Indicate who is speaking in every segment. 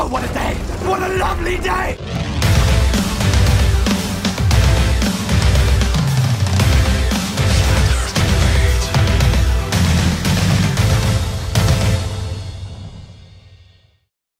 Speaker 1: Oh, what a day! What a lovely day!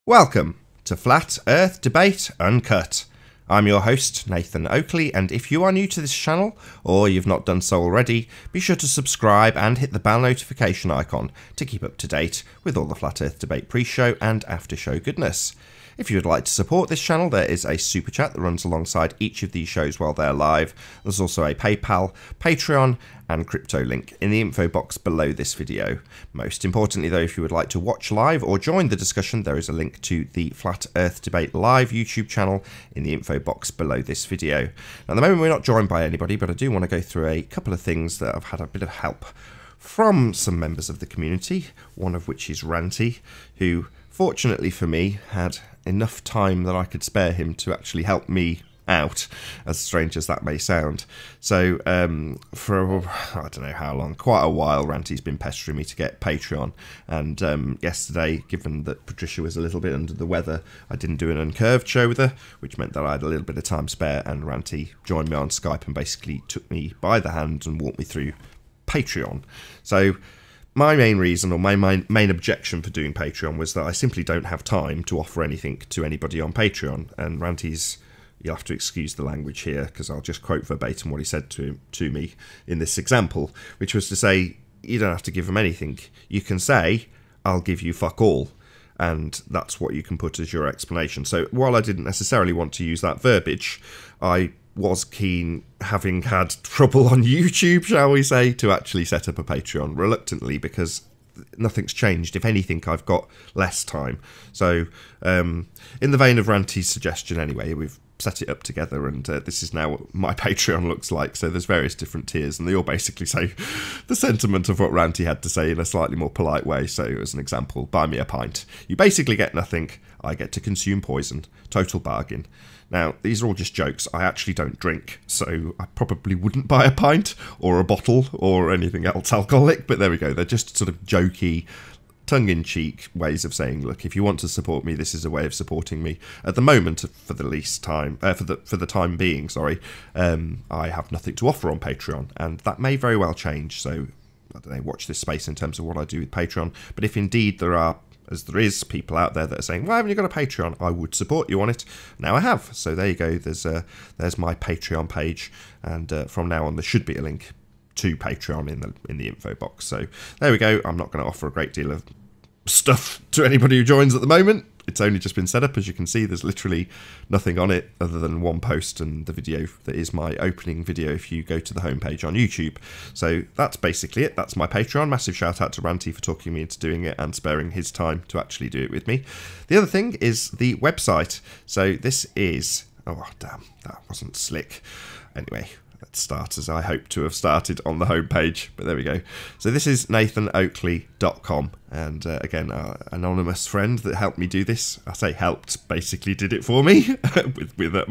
Speaker 2: Welcome to Flat Earth Debate Uncut. I'm your host, Nathan Oakley, and if you are new to this channel, or you've not done so already, be sure to subscribe and hit the bell notification icon to keep up to date with all the Flat Earth Debate pre-show and after-show goodness. If you would like to support this channel, there is a super chat that runs alongside each of these shows while they're live. There's also a PayPal, Patreon, and crypto link in the info box below this video. Most importantly though, if you would like to watch live or join the discussion, there is a link to the Flat Earth Debate live YouTube channel in the info box below this video. Now, at the moment we're not joined by anybody, but I do want to go through a couple of things that I've had a bit of help from some members of the community, one of which is Ranty, who fortunately for me had enough time that I could spare him to actually help me out, as strange as that may sound. So for I don't know how long, quite a while, Ranty's been pestering me to get Patreon, and yesterday, given that Patricia was a little bit under the weather, I didn't do an Uncurved show with her, which meant that I had a little bit of time spare, and Ranty joined me on Skype and basically took me by the hand and walked me through Patreon. So my main reason, or my main objection for doing Patreon, was that I simply don't have time to offer anything to anybody on Patreon. And Ranty's, you'll have to excuse the language here, because I'll just quote verbatim what he said to me in this example, which was to say, you don't have to give him anything. You can say, I'll give you fuck all. And that's what you can put as your explanation. So while I didn't necessarily want to use that verbiage, I was keen, having had trouble on YouTube, shall we say, to actually set up a Patreon, reluctantly, because nothing's changed. If anything, I've got less time. So in the vein of Ranty's suggestion anyway, we've set it up together, and this is now what my Patreon looks like. So there's various different tiers, and they all basically say the sentiment of what Ranty had to say in a slightly more polite way. So as an example, buy me a pint. You basically get nothing. I get to consume poison. Total bargain. Now, these are all just jokes. I actually don't drink, so I probably wouldn't buy a pint or a bottle or anything else alcoholic, but there we go. They're just sort of jokey, tongue-in-cheek ways of saying, look, if you want to support me, this is a way of supporting me. At the moment, for the least time, for the time being, sorry, I have nothing to offer on Patreon, and that may very well change. So I don't know, watch this space in terms of what I do with Patreon. But if indeed there are, as there is, people out there that are saying, why haven't you got a Patreon? I would support you on it. Now I have. So there you go. There's my Patreon page, and from now on there should be a link to Patreon in the info box. So there we go. I'm not going to offer a great deal of stuff to anybody who joins at the moment. It's only just been set up. As you can see, there's literally nothing on it other than one post and the video that is my opening video if you go to the homepage on YouTube. So that's basically it. That's my Patreon. Massive shout out to Ranty for talking me into doing it and sparing his time to actually do it with me. The other thing is the website. So this is, oh damn, that wasn't slick. Anyway, let's start as I hope to have started on the homepage, but there we go. So this is nathanoakley.com, and again, our anonymous friend that helped me do this, I say helped, basically did it for me, with a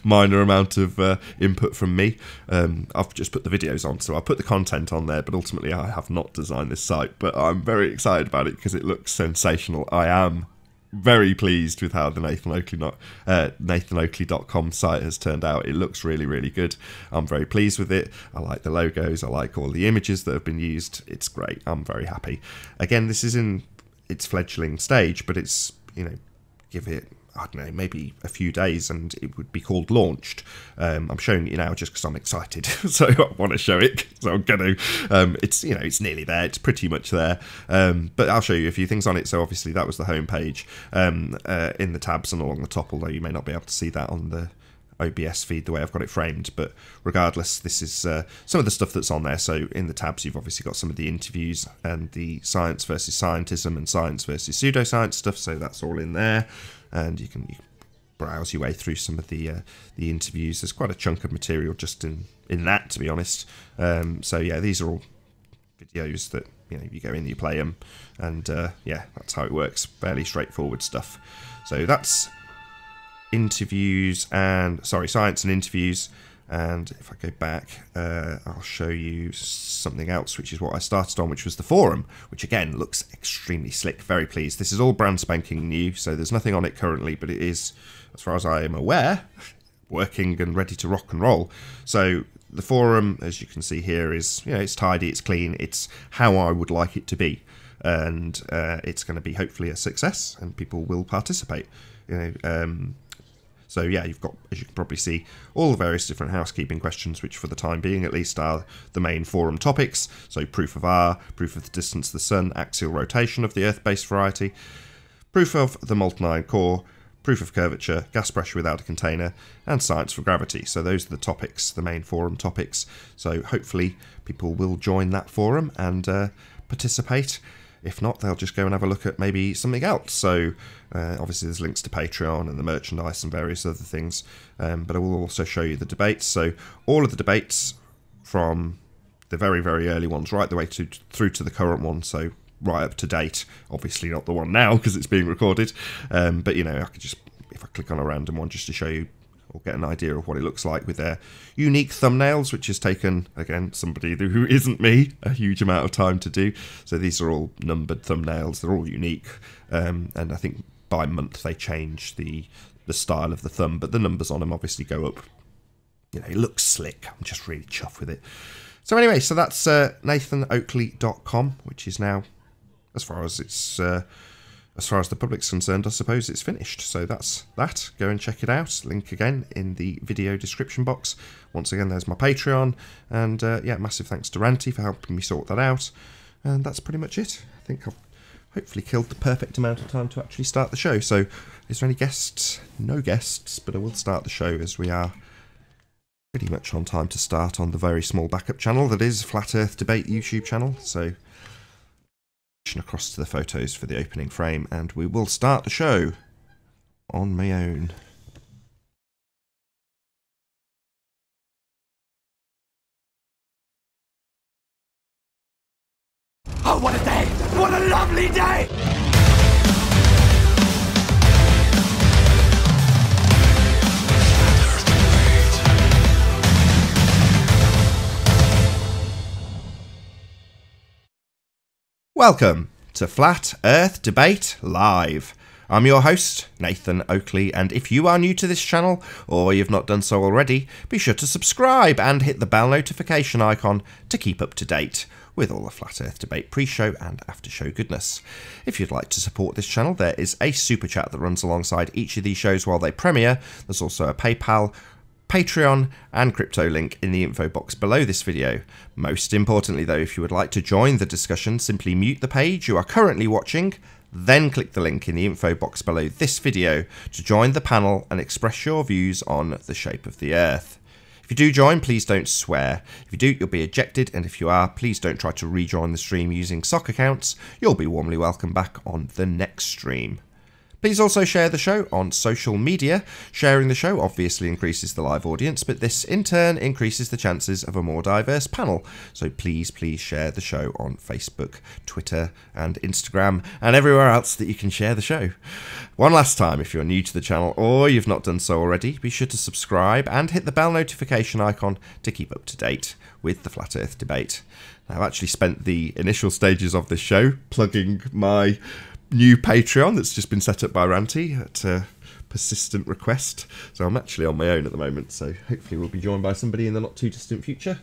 Speaker 2: minor amount of input from me. I've just put the videos on, so I'll put the content on there, but ultimately I have not designed this site, but I'm very excited about it because it looks sensational. I am very pleased with how the nathanoakley.com site has turned out. It looks really, really good. I'm very pleased with it. I like the logos. I like all the images that have been used. It's great. I'm very happy. Again, this is in its fledgling stage, but it's, you know, give it, I don't know, maybe a few days and it would be called launched. I'm showing it now just because I'm excited, so I want to show it, so I'm going to. It's, you know, it's nearly there, it's pretty much there, but I'll show you a few things on it. So obviously that was the home page, in the tabs and along the top, although you may not be able to see that on the OBS feed the way I've got it framed, but regardless, this is some of the stuff that's on there. So in the tabs you've obviously got some of the interviews and the science versus scientism and science versus pseudoscience stuff, so that's all in there, and you can browse your way through some of the interviews. There's quite a chunk of material just in that, to be honest. So yeah, these are all videos that, you know, you go in, you play them, and yeah, that's how it works. Fairly straightforward stuff. So that's interviews and science and interviews, And if I go back, I'll show you something else, which is what I started on, which was the forum, which again looks extremely slick. Very pleased. This is all brand spanking new, so there's nothing on it currently, but it is, as far as I am aware, working and ready to rock and roll. So the forum, as you can see here, is, you know, it's tidy, it's clean, it's how I would like it to be, and it's going to be hopefully a success, and people will participate. You know. So yeah, you've got, as you can probably see, all the various different housekeeping questions, which for the time being at least are the main forum topics. So proof of R, proof of the distance of the sun, axial rotation of the Earth-based variety, proof of the molten iron core, proof of curvature, gas pressure without a container, and science for gravity. So those are the topics, the main forum topics. So hopefully people will join that forum and participate. If not, they'll just go and have a look at maybe something else. So obviously there's links to Patreon and the merchandise and various other things. But I will also show you the debates. So all of the debates from the very, very early ones right the way through to the current one. So right up to date. Obviously not the one now because it's being recorded. But, you know, I could just, if I click on a random one just to show you or get an idea of what it looks like with their unique thumbnails, which has taken, again, somebody who isn't me, a huge amount of time to do. So these are all numbered thumbnails. They're all unique. And I think by month they change the style of the thumb, but the numbers on them obviously go up. You know, it looks slick. I'm just really chuffed with it. So anyway, so that's nathanoakley.com, which is now, as far as it's... as far as the public's concerned, I suppose it's finished. So that's that. Go and check it out. Link again in the video description box. Once again, there's my Patreon. And yeah, massive thanks to Ranty for helping me sort that out. And that's pretty much it. I think I've hopefully killed the perfect amount of time to actually start the show. So is there any guests? No guests, but I will start the show as we are pretty much on time to start on the very small backup channel that is Flat Earth Debate YouTube channel. So across to the photos for the opening frame, and we will start the show on my own.
Speaker 1: Oh, what a day! What a lovely day!
Speaker 2: Welcome to Flat Earth Debate Live. I'm your host, Nathan Oakley, and if you are new to this channel, or you've not done so already, be sure to subscribe and hit the bell notification icon to keep up to date with all the Flat Earth Debate pre-show and after-show goodness. If you'd like to support this channel, there is a super chat that runs alongside each of these shows while they premiere. There's also a PayPal, Patreon and crypto link in the info box below this video. Most importantly though, if you would like to join the discussion, simply mute the page you are currently watching, then click the link in the info box below this video to join the panel and express your views on the shape of the Earth. If you do join, please don't swear. If you do, you'll be ejected, and if you are, please don't try to rejoin the stream using sock accounts. You'll be warmly welcomed back on the next stream. Please also share the show on social media. Sharing the show obviously increases the live audience, but this in turn increases the chances of a more diverse panel. So please share the show on Facebook, Twitter and Instagram and everywhere else that you can share the show. One last time, if you're new to the channel or you've not done so already, be sure to subscribe and hit the bell notification icon to keep up to date with the Flat Earth Debate. Now, I've actually spent the initial stages of this show plugging my new Patreon that's just been set up by Ranty at a persistent request. So I'm actually on my own at the moment, so hopefully we'll be joined by somebody in the not too distant future.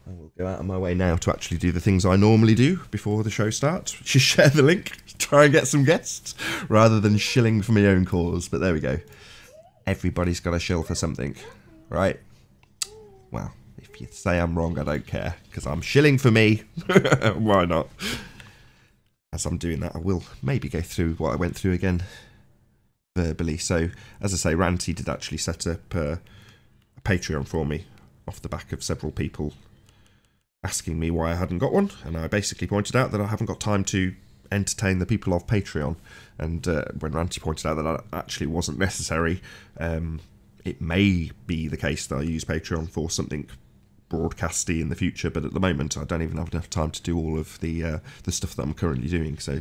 Speaker 2: I will go out of my way now to actually do the things I normally do before the show starts, which is share the link, try and get some guests, rather than shilling for my own cause. But there we go. Everybody's got to shill for something, right? Well, if you say I'm wrong, I don't care, because I'm shilling for me. Why not? As I'm doing that, I will maybe go through what I went through again verbally. So, as I say, Ranty did actually set up a Patreon for me off the back of several people asking me why I hadn't got one. And I basically pointed out that I haven't got time to entertain the people of Patreon. And when Ranty pointed out that that actually wasn't necessary, it may be the case that I use Patreon for something broadcasty in the future, but at the moment I don't even have enough time to do all of the stuff that I'm currently doing, so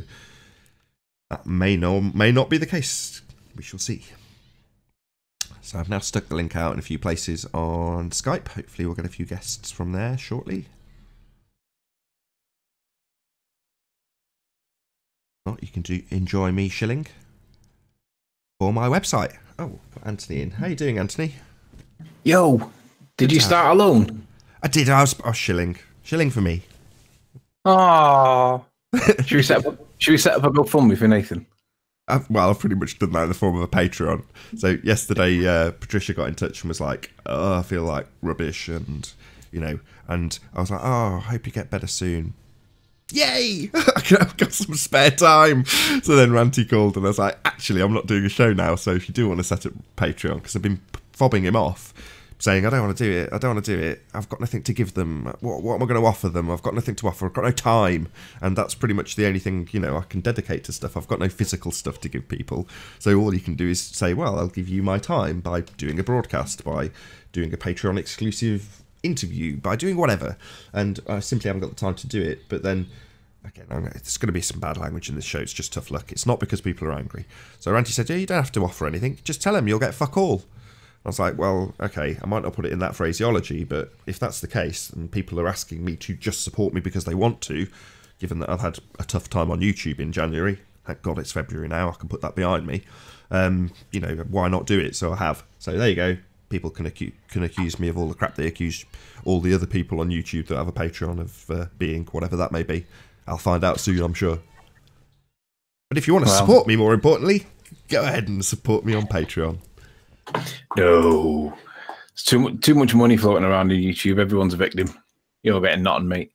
Speaker 2: that may not be the case. We shall see. So I've now stuck the link out in a few places on Skype. Hopefully we'll get a few guests from there shortly. Well, you can enjoy me shilling for my website. Oh, got Anthony in. How you doing, Anthony?
Speaker 3: Yo, did you start alone?
Speaker 2: I did. I was shilling. Shilling for me.
Speaker 3: Oh, should we set up a GoFundMe for Nathan?
Speaker 2: Well, I've pretty much done that in the form of a Patreon. So yesterday, Patricia got in touch and was like, "Oh, I feel like rubbish," and and I was like, "Oh, I hope you get better soon." Yay! I've got some spare time. So then Ranty called and I was like, "Actually, I'm not doing a show now. So if you do want to set up Patreon, because I've been fobbing him off, saying I don't want to do it. I don't want to do it. I've got nothing to give them. What am I going to offer them? I've got nothing to offer. I've got no time." And that's pretty much the only thing, I can dedicate to stuff. I've got no physical stuff to give people. So all you can do is say, well, I'll give you my time by doing a broadcast, by doing a Patreon exclusive interview, by doing whatever. And I simply haven't got the time to do it. But then, again, there's going to be some bad language in this show. It's just tough luck. It's not because people are angry. So Ranty said, yeah, you don't have to offer anything. Just tell them you'll get fuck all. I was like, well, okay, I might not put it in that phraseology, but if that's the case, and people are asking me to just support me because they want to, given that I've had a tough time on YouTube in January, thank God it's February now, I can put that behind me, why not do it? So I have. So there you go. People can accuse me of all the crap they accuse all the other people on YouTube that have a Patreon of being, whatever that may be. I'll find out soon, I'm sure. But if you want to support me, more importantly, go ahead and support me on Patreon.
Speaker 3: No, it's too much money floating around on YouTube. Everyone's a victim. You're getting nothing, mate.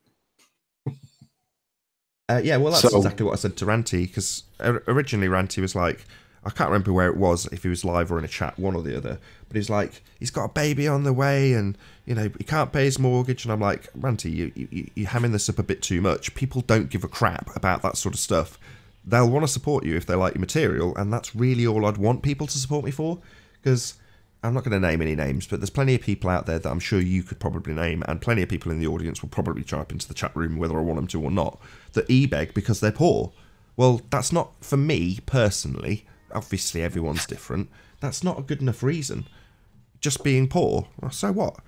Speaker 2: Yeah, well, that's exactly what I said to Ranty, because originally Ranty was like, I can't remember where it was, if he was live or in a chat, one or the other, but he's like, he's got a baby on the way and, he can't pay his mortgage. And I'm like, Ranty, you're hamming this up a bit too much. People don't give a crap about that sort of stuff. They'll want to support you if they like your material, and that's really all I'd want people to support me for. Because I'm not going to name any names, but there's plenty of people out there that I'm sure you could probably name, and plenty of people in the audience will probably type into the chat room, whether I want them to or not, that e-beg because they're poor. Well, that's not, for me personally, obviously everyone's different, that's not a good enough reason. Just being poor, well, so what?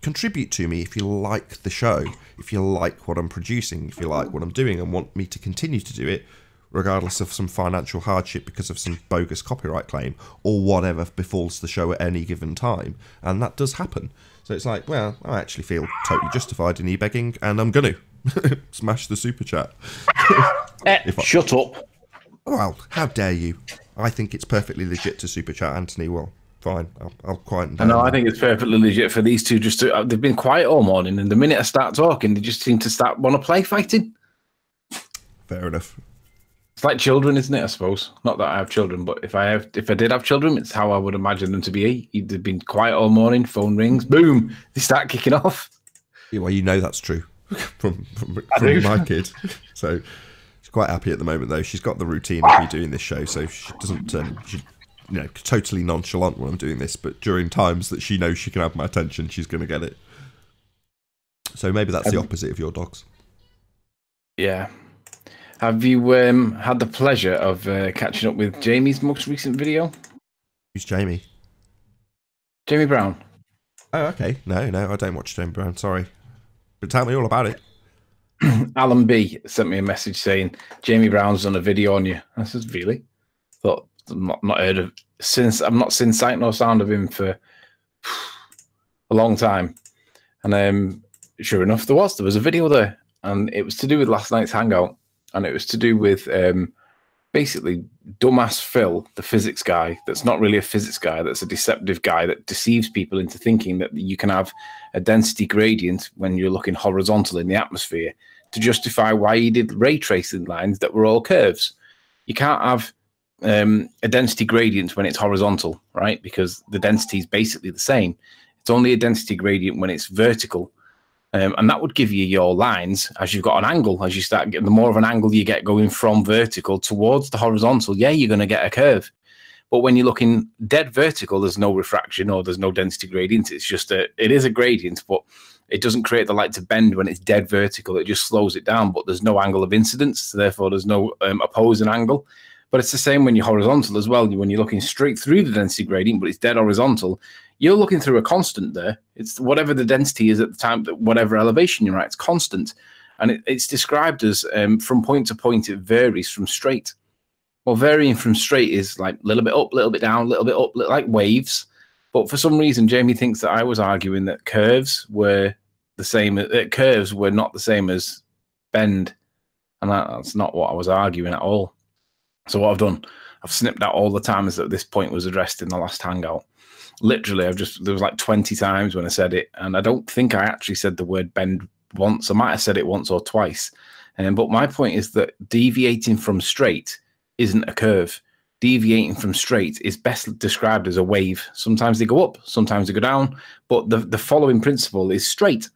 Speaker 2: Contribute to me if you like the show, if you like what I'm producing, if you like what I'm doing and want me to continue to do it, regardless of some financial hardship because of some bogus copyright claim or whatever befalls the show at any given time. And that does happen. So it's like, well, I actually feel totally justified in e-begging, and I'm going to smash the super chat.
Speaker 3: Shut up.
Speaker 2: Well, how dare you? I think it's perfectly legit to super chat, Anthony. Well, fine. I'll quieten down.
Speaker 3: No, I think it's perfectly legit for these two just to... they've been quiet all morning, and the minute I start talking, they just seem to want to play fighting.
Speaker 2: Fair enough.
Speaker 3: It's like children, isn't it? I suppose. Not that I have children, but if I did have children, it's how I would imagine them to be. They've been quiet all morning. Phone rings, boom, they start kicking off.
Speaker 2: Yeah, well, that's true from my kid. So she's quite happy at the moment, though. She's got the routine of me doing this show, so she doesn't totally nonchalant when I'm doing this. But during times that she knows she can have my attention, she's going to get it. So maybe that's the opposite of your dogs.
Speaker 3: Yeah. Have you had the pleasure of catching up with Jamie's most recent video?
Speaker 2: Who's Jamie?
Speaker 3: Jamie Brown.
Speaker 2: Oh, okay. No, I don't watch Jamie Brown. Sorry. But tell me all about it.
Speaker 3: Alan B sent me a message saying, Jamie Brown's done a video on you. I said, really? Thought, not heard of... I've not seen sight nor sound of him for a long time. And sure enough, there was a video there. And it was to do with last night's hangout. And it was to do with basically dumbass Phil, the physics guy, that's not really a physics guy, that's a deceptive guy that deceives people into thinking that you can have a density gradient when you're looking horizontal in the atmosphere to justify why he did ray tracing lines that were all curves. You can't have a density gradient when it's horizontal, right? Because the density is basically the same. It's only a density gradient when it's vertical. And that would give you your lines as you've got an angle. As you start getting, the more of an angle you get going from vertical towards the horizontal, yeah, you're going to get a curve. But when you're looking dead vertical, there's no refraction or there's no density gradient. It's just it is a gradient, but it doesn't create the light to bend when it's dead vertical. It just slows it down, but there's no angle of incidence. So therefore, there's no opposing angle. But it's the same when you're horizontal as well. When you're looking straight through the density gradient, but it's dead horizontal, you're looking through a constant there. It's whatever the density is at the time, whatever elevation you're at, it's constant. And it's described as from point to point, it varies from straight. Well, varying from straight is like a little bit up, a little bit down, a little bit up, like waves. But for some reason, Jamie thinks that I was arguing that curves were the same. Curves were not the same as bend, and that's not what I was arguing at all. So what I've done, I've snipped out all the times that this point was addressed in the last Hangout. Literally, there was like 20 times when I said it, and I don't think I actually said the word bend once. I might have said it once or twice. But my point is that deviating from straight isn't a curve. Deviating from straight is best described as a wave. Sometimes they go up, sometimes they go down, but the following principle is straight.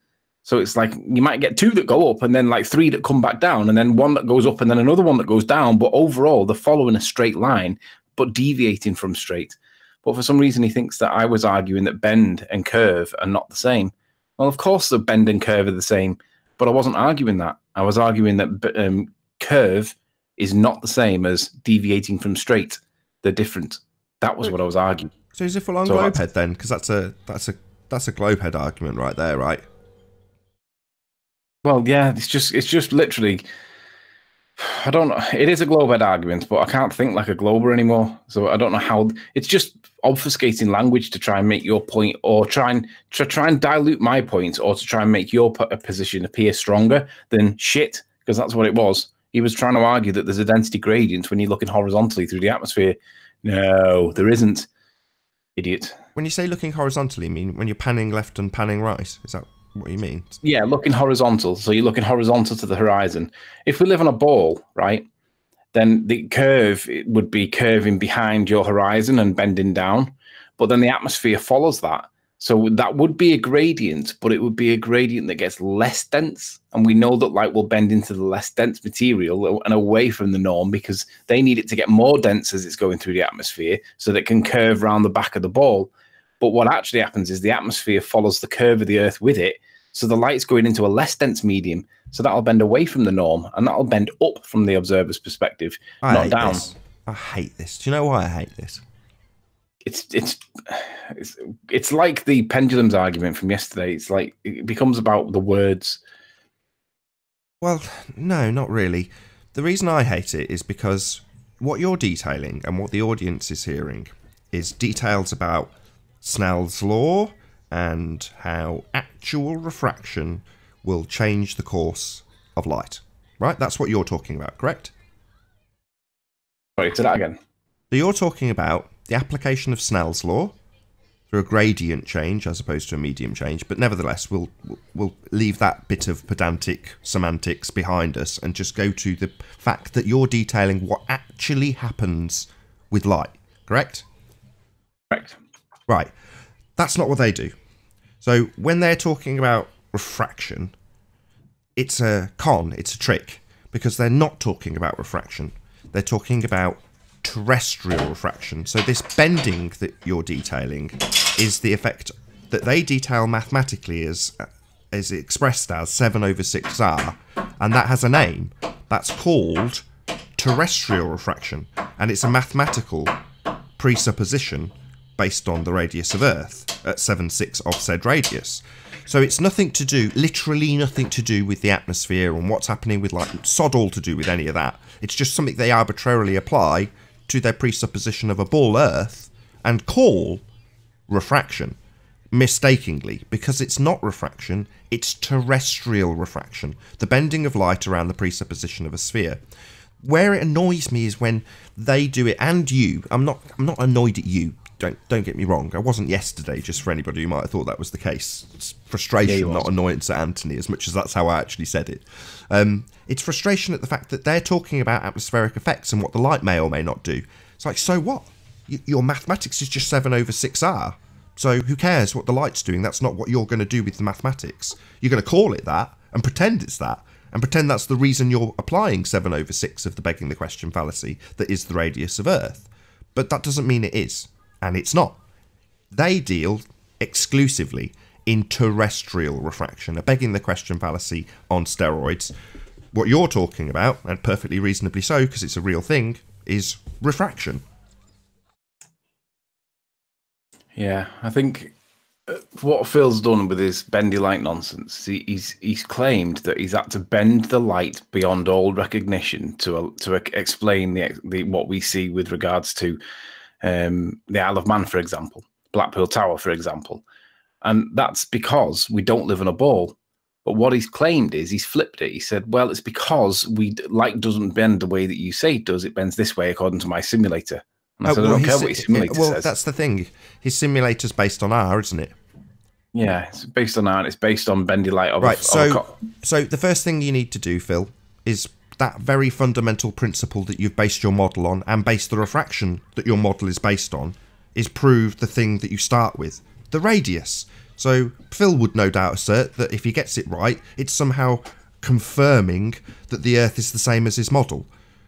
Speaker 3: So it's like you might get two that go up and then like three that come back down and then one that goes up and then another one that goes down. But overall, they're following a straight line, but deviating from straight. But for some reason, he thinks that I was arguing that bend and curve are not the same. Well, of course, the bend and curve are the same, but I wasn't arguing that. I was arguing that curve is not the same as deviating from straight. They're different. That was what I was arguing.
Speaker 2: So he's a full-on globe head then, because that's a globe head argument right there, right?
Speaker 3: Well, yeah, it's just literally. I don't know. It is a globe head argument, but I can't think like a glober anymore. So I don't know how. It's just obfuscating language to try and make your point, or try and dilute my point, or to try and make your position appear stronger than shit, because that's what it was. He was trying to argue that there's a density gradient when you're looking horizontally through the atmosphere. No, there isn't. Idiot.
Speaker 2: When you say looking horizontally, you mean when you're panning left and panning right? Is that what you mean?
Speaker 3: Yeah, looking horizontal. So you're looking horizontal to the horizon. If we live on a ball, right, then the curve would be curving behind your horizon and bending down. But then the atmosphere follows that. So that would be a gradient, but it would be a gradient that gets less dense. And we know that light will bend into the less dense material and away from the norm because they need it to get more dense as it's going through the atmosphere so that it can curve around the back of the ball. But what actually happens is the atmosphere follows the curve of the Earth with it. So the light's going into a less dense medium. So that'll bend away from the norm and that'll bend up from the observer's perspective, not down.
Speaker 2: I hate this. Do you know why I hate this?
Speaker 3: It's like the pendulums argument from yesterday. It's like it becomes about the words.
Speaker 2: Well, no, not really. The reason I hate it is because what you're detailing and what the audience is hearing is details about Snell's law and how actual refraction will change the course of light. Right? That's what you're talking about, correct?
Speaker 3: Sorry, say that again.
Speaker 2: So you're talking about the application of Snell's law through a gradient change as opposed to a medium change, but nevertheless we'll leave that bit of pedantic semantics behind us and just go to the fact that you're detailing what actually happens with light, correct?
Speaker 3: Correct.
Speaker 2: Right. That's not what they do. So when they're talking about refraction, it's a con, it's a trick, because they're not talking about refraction. They're talking about terrestrial refraction. So this bending that you're detailing is the effect that they detail mathematically as expressed as 7/6R, and that has a name. That's called terrestrial refraction, and it's a mathematical presupposition based on the radius of Earth at 7/6 of said radius. So it's nothing to do, literally nothing to do with the atmosphere and what's happening with light, sod all to do with any of that. It's just something they arbitrarily apply to their presupposition of a ball Earth and call refraction, mistakenly, because it's not refraction, it's terrestrial refraction, the bending of light around the presupposition of a sphere. Where it annoys me is when they do it, and you, I'm not annoyed at you, don't get me wrong, I wasn't yesterday, just for anybody who might have thought that was the case. It's frustration, not annoyance at Anthony, as much as that's how I actually said it. It's frustration at the fact that they're talking about atmospheric effects and what the light may or may not do. It's like, so what? Your mathematics is just 7/6R. So who cares what the light's doing? That's not what you're going to do with the mathematics. You're going to call it that and pretend it's that. And pretend that's the reason you're applying 7/6 of the begging the question fallacy that is the radius of Earth. But that doesn't mean it is. And it's not. They deal exclusively in terrestrial refraction, a begging the question fallacy on steroids. What you're talking about, and perfectly reasonably so, because it's a real thing, is refraction.
Speaker 3: Yeah, I think what Phil's done with his bendy light nonsense, he's claimed that he's had to bend the light beyond all recognition to explain the what we see with regards to the Isle of Man, for example, Blackpool Tower, for example, and that's because we don't live in a ball. But what he's claimed is he's flipped it. He said, "Well, it's because light doesn't bend the way that you say it does. It bends this way according to my simulator." And I said, "I don't care what your simulator says."
Speaker 2: Well, that's the thing. His simulator's based on R, isn't it?
Speaker 3: Yeah, it's based on R, and it's based on bendy light.
Speaker 2: Right. So the first thing you need to do, Phil, is that very fundamental principle that you've based your model on and based the refraction that your model is based on, is prove the thing that you start with, the radius. So Phil would no doubt assert that if he gets it right, it's somehow confirming that the Earth is the same as his model.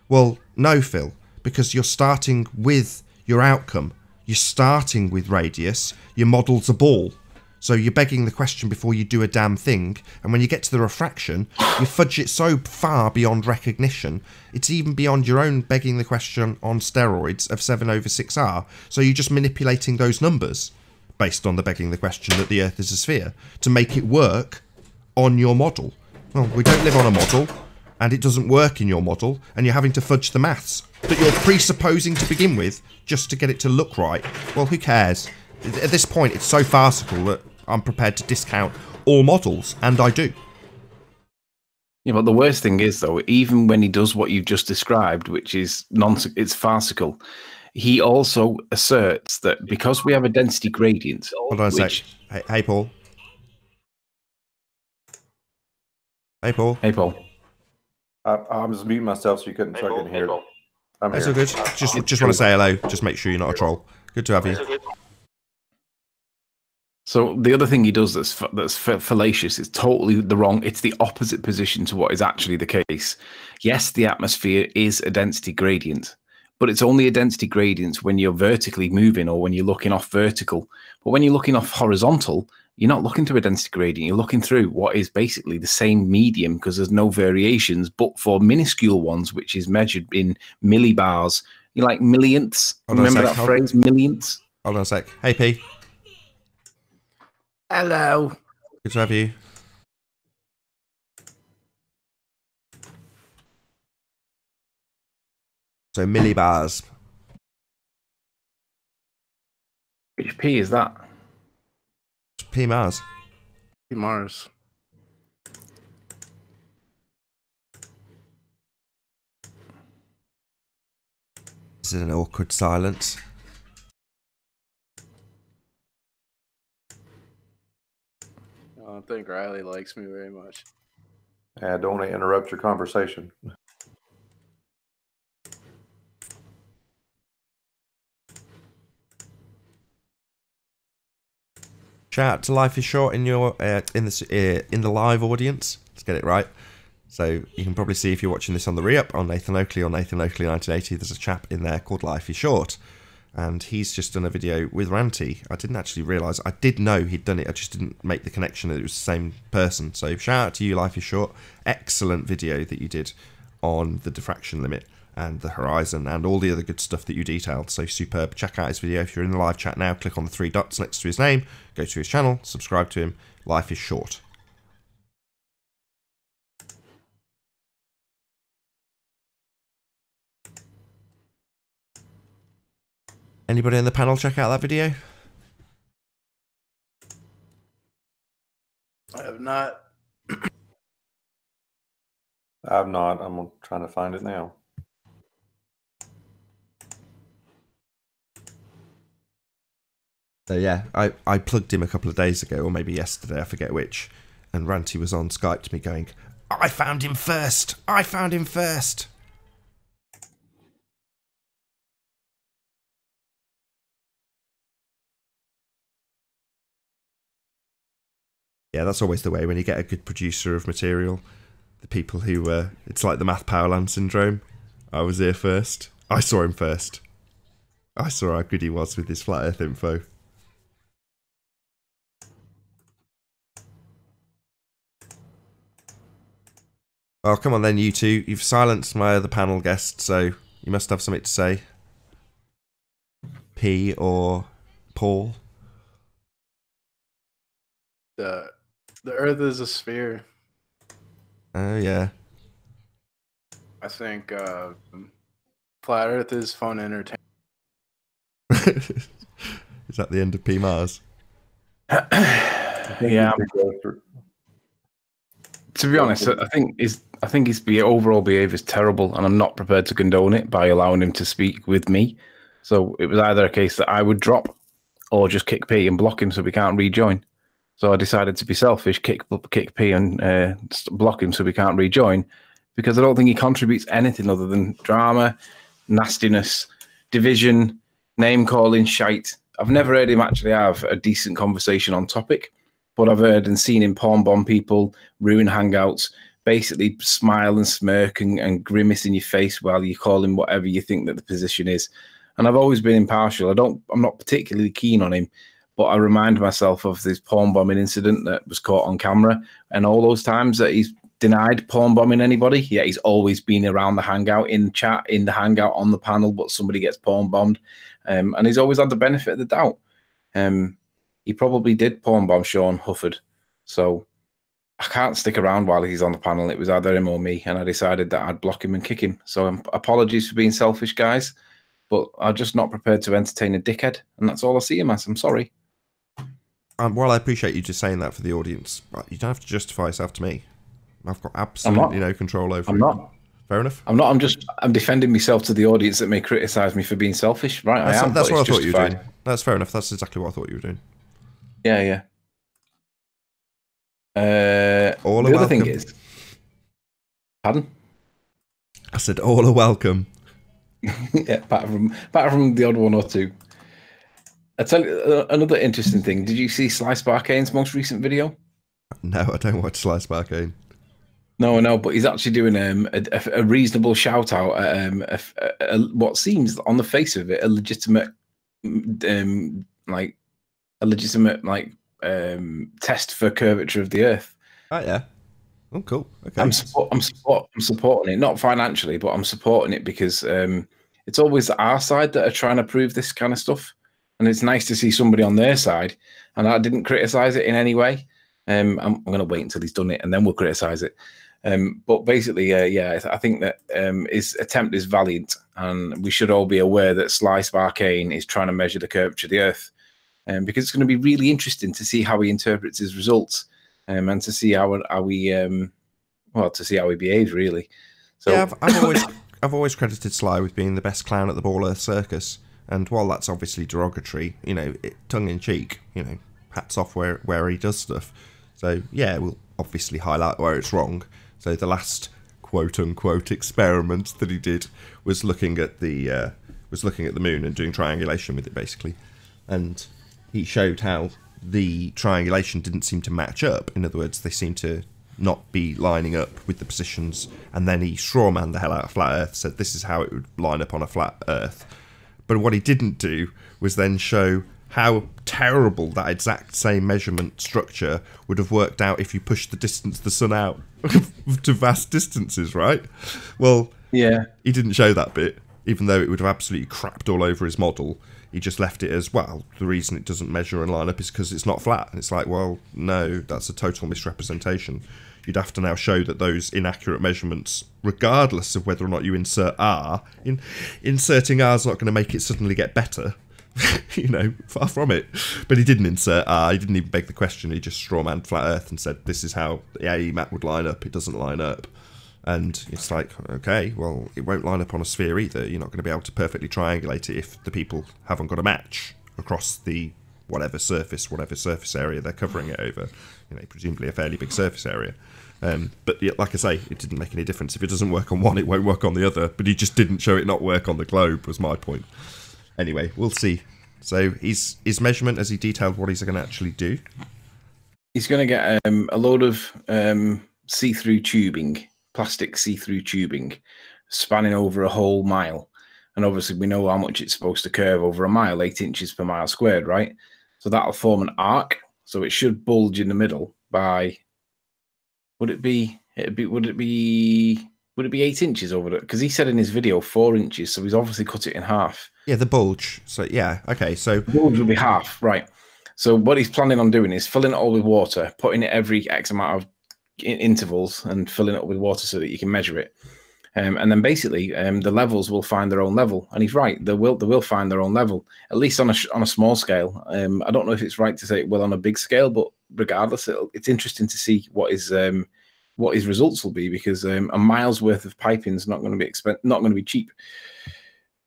Speaker 2: Well, no, Phil, because you're starting with your outcome. You're starting with radius. Your model's a ball. So you're begging the question before you do a damn thing. And when you get to the refraction, you fudge it so far beyond recognition, it's even beyond your own begging the question on steroids of 7/6R. So you're just manipulating those numbers based on the begging the question that the Earth is a sphere to make it work on your model. Well, we don't live on a model, and it doesn't work in your model, and you're having to fudge the maths that you're presupposing to begin with just to get it to look right. Well, who cares? At this point, it's so farcical that I'm prepared to discount all models, and I do.
Speaker 3: Yeah, but the worst thing is, though, even when he does what you've just described, which is it's farcical, he also asserts that because we have a density gradient...
Speaker 2: Hold on a sec. Hey, Paul. Hey, Paul.
Speaker 3: Hey, Paul.
Speaker 4: I'm just muting myself so you couldn't hear it.
Speaker 2: That's all good. Just want to say hello. Just make sure you're not a troll. Good to have you.
Speaker 3: So the other thing he does that's fallacious is totally the wrong. It's the opposite position to what is actually the case. Yes, the atmosphere is a density gradient, but it's only a density gradient when you're vertically moving or when you're looking off vertical. But when you're looking off horizontal, you're not looking through a density gradient. You're looking through what is basically the same medium because there's no variations, but for minuscule ones, which is measured in millibars. You like millionths? Remember that phrase, millionths?
Speaker 2: Hold on a sec. Hey, P.
Speaker 3: Hello.
Speaker 2: Good to have you. So millibars.
Speaker 3: Which P is that?
Speaker 2: P Mars.
Speaker 3: P Mars.
Speaker 2: This is an awkward silence.
Speaker 5: I don't think Riley likes me very much.
Speaker 4: I don't want to interrupt your conversation.
Speaker 2: Shout out to Life is Short in your in the live audience. Let's get it right. So you can probably see if you're watching this on the re-up on Nathan Oakley or Nathan Oakley 1980. There's a chap in there called Life is Short, and he's just done a video with Ranty. I didn't actually realise. I did know he'd done it. I just didn't make the connection that it was the same person. So shout out to you, Life is Short. Excellent video that you did on the diffraction limit and the horizon and all the other good stuff that you detailed. So superb. Check out his video. If you're in the live chat now, click on the 3 dots next to his name, go to his channel, subscribe to him. Life is Short. Anybody on the panel check out that video?
Speaker 5: I have not.
Speaker 4: I've not. I'm trying to find it now.
Speaker 2: So yeah, I plugged him a couple of days ago, or maybe yesterday, I forget which, and Ranty was on Skype to me going, I found him first! I found him first! Yeah, that's always the way when you get a good producer of material. The people who, it's like the Math Powerland syndrome. I was here first. I saw him first. I saw how good he was with his flat earth info. Well, come on then, you two. You've silenced my other panel guest, so You must have something to say. P or Paul?
Speaker 5: The Earth is a sphere.
Speaker 2: Oh, yeah.
Speaker 5: I think flat Earth is fun entertainment.
Speaker 2: Is that the end of P Mars?
Speaker 3: Yeah. To be honest, I think his overall behaviour is terrible, and I'm not prepared to condone it by allowing him to speak with me. So it was either a case that I would drop, or just kick P and block him so we can't rejoin. So I decided to be selfish, kick P and block him so we can't rejoin, because I don't think he contributes anything other than drama, nastiness, division, name calling, shite. I've never heard him actually have a decent conversation on topic. But I've heard and seen him porn bomb people, ruin hangouts, basically smile and smirk and grimace in your face while you call him whatever you think that the position is. And I've always been impartial. I'm not particularly keen on him, but I remind myself of this porn bombing incident that was caught on camera, and all those times that he's denied porn bombing anybody. Yeah, he's always been around the hangout, in chat, in the hangout, on the panel, but somebody gets porn bombed, and he's always had the benefit of the doubt. He probably did porn bomb Sean Hufford. So I can't stick around while he's on the panel. It was either him or me, and I decided that I'd block him and kick him. So apologies for being selfish, guys, but I'm just not prepared to entertain a dickhead, and that's all I see him as. I'm sorry.
Speaker 2: Well, I appreciate you just saying that for the audience, but you don't have to justify yourself to me. I've got absolutely no control over it.
Speaker 3: I'm not.
Speaker 2: Fair enough.
Speaker 3: I'm not. I'm defending myself to the audience that may criticise me for being selfish. Right, I am.
Speaker 2: That's what I thought you were
Speaker 3: justified.
Speaker 2: doing. That's fair enough. That's exactly what I thought you were doing.
Speaker 3: Yeah.
Speaker 2: All
Speaker 3: the
Speaker 2: are
Speaker 3: other thing
Speaker 2: welcome.
Speaker 3: is, pardon?
Speaker 2: I said all are welcome.
Speaker 3: Yeah, apart from the odd one or two. I tell you another interesting thing. Did you see Slice Barkane's most recent video?
Speaker 2: No, I don't watch Slice Barkane.
Speaker 3: No, but he's actually doing a reasonable shout out at what seems on the face of it a legitimate test for curvature of the Earth.
Speaker 2: Oh yeah. Oh cool. Okay.
Speaker 3: I'm supporting it, not financially, but I'm supporting it because it's always our side that are trying to prove this kind of stuff, and it's nice to see somebody on their side. And I didn't criticize it in any way. I'm going to wait until he's done it, and then we'll criticize it. But basically, I think that his attempt is valiant, and we should all be aware that Slice Barkane is trying to measure the curvature of the Earth, because it's going to be really interesting to see how he interprets his results, and to see how he behaves, really. So
Speaker 2: yeah, I've always credited Sly with being the best clown at the Ball Earth Circus, and while that's obviously derogatory, tongue in cheek, hats off where he does stuff. So yeah, we'll obviously highlight where it's wrong. So the last quote unquote experiment that he did was looking at the moon and doing triangulation with it, basically, and he showed how the triangulation didn't seem to match up. In other words, they seemed to not be lining up with the positions, and then he strawmanned the hell out of flat Earth, said this is how it would line up on a flat Earth. But what he didn't do was then show how terrible that exact same measurement structure would have worked out if you pushed the distance of the sun out to vast distances, right? Well,
Speaker 3: yeah,
Speaker 2: he didn't show that bit, even though it would have absolutely crapped all over his model. He just left it as, well, the reason it doesn't measure and line up is because it's not flat. And it's like, well, no, that's a total misrepresentation. You'd have to now show that those inaccurate measurements, regardless of whether or not you insert R, inserting R is not going to make it suddenly get better. Far from it. But he didn't insert R. He didn't even beg the question. He just strawmanned flat Earth and said, this is how the AEMAT would line up. It doesn't line up. And it's like, okay, well, it won't line up on a sphere either. You're not going to be able to perfectly triangulate it if the people haven't got a match across the whatever surface area they're covering it over. Presumably a fairly big surface area. But yeah, like I say, it didn't make any difference. If it doesn't work on one, it won't work on the other. But he just didn't show it not work on the globe, was my point. Anyway, we'll see. So his measurement, as he detailed what he's going to actually do?
Speaker 3: He's going to get a load of see-through tubing, plastic see-through tubing, spanning over a whole mile. And obviously we know how much it's supposed to curve over a mile, 8 inches per mile squared, right? So that'll form an arc. So it should bulge in the middle by, would it be Would it be 8 inches over it? Because he said in his video 4 inches, so he's obviously cut it in half.
Speaker 2: Yeah, the bulge. So yeah, okay. So
Speaker 3: the bulge will be half, right? So what he's planning on doing is filling it all with water, putting it every X amount of intervals, and filling it up with water so that you can measure it. And then basically, the levels will find their own level. And he's right; they will find their own level, at least on a small scale. I don't know if it's right to say it will on a big scale, but regardless, it's interesting to see what his results will be, because a mile's worth of piping is not going to be cheap.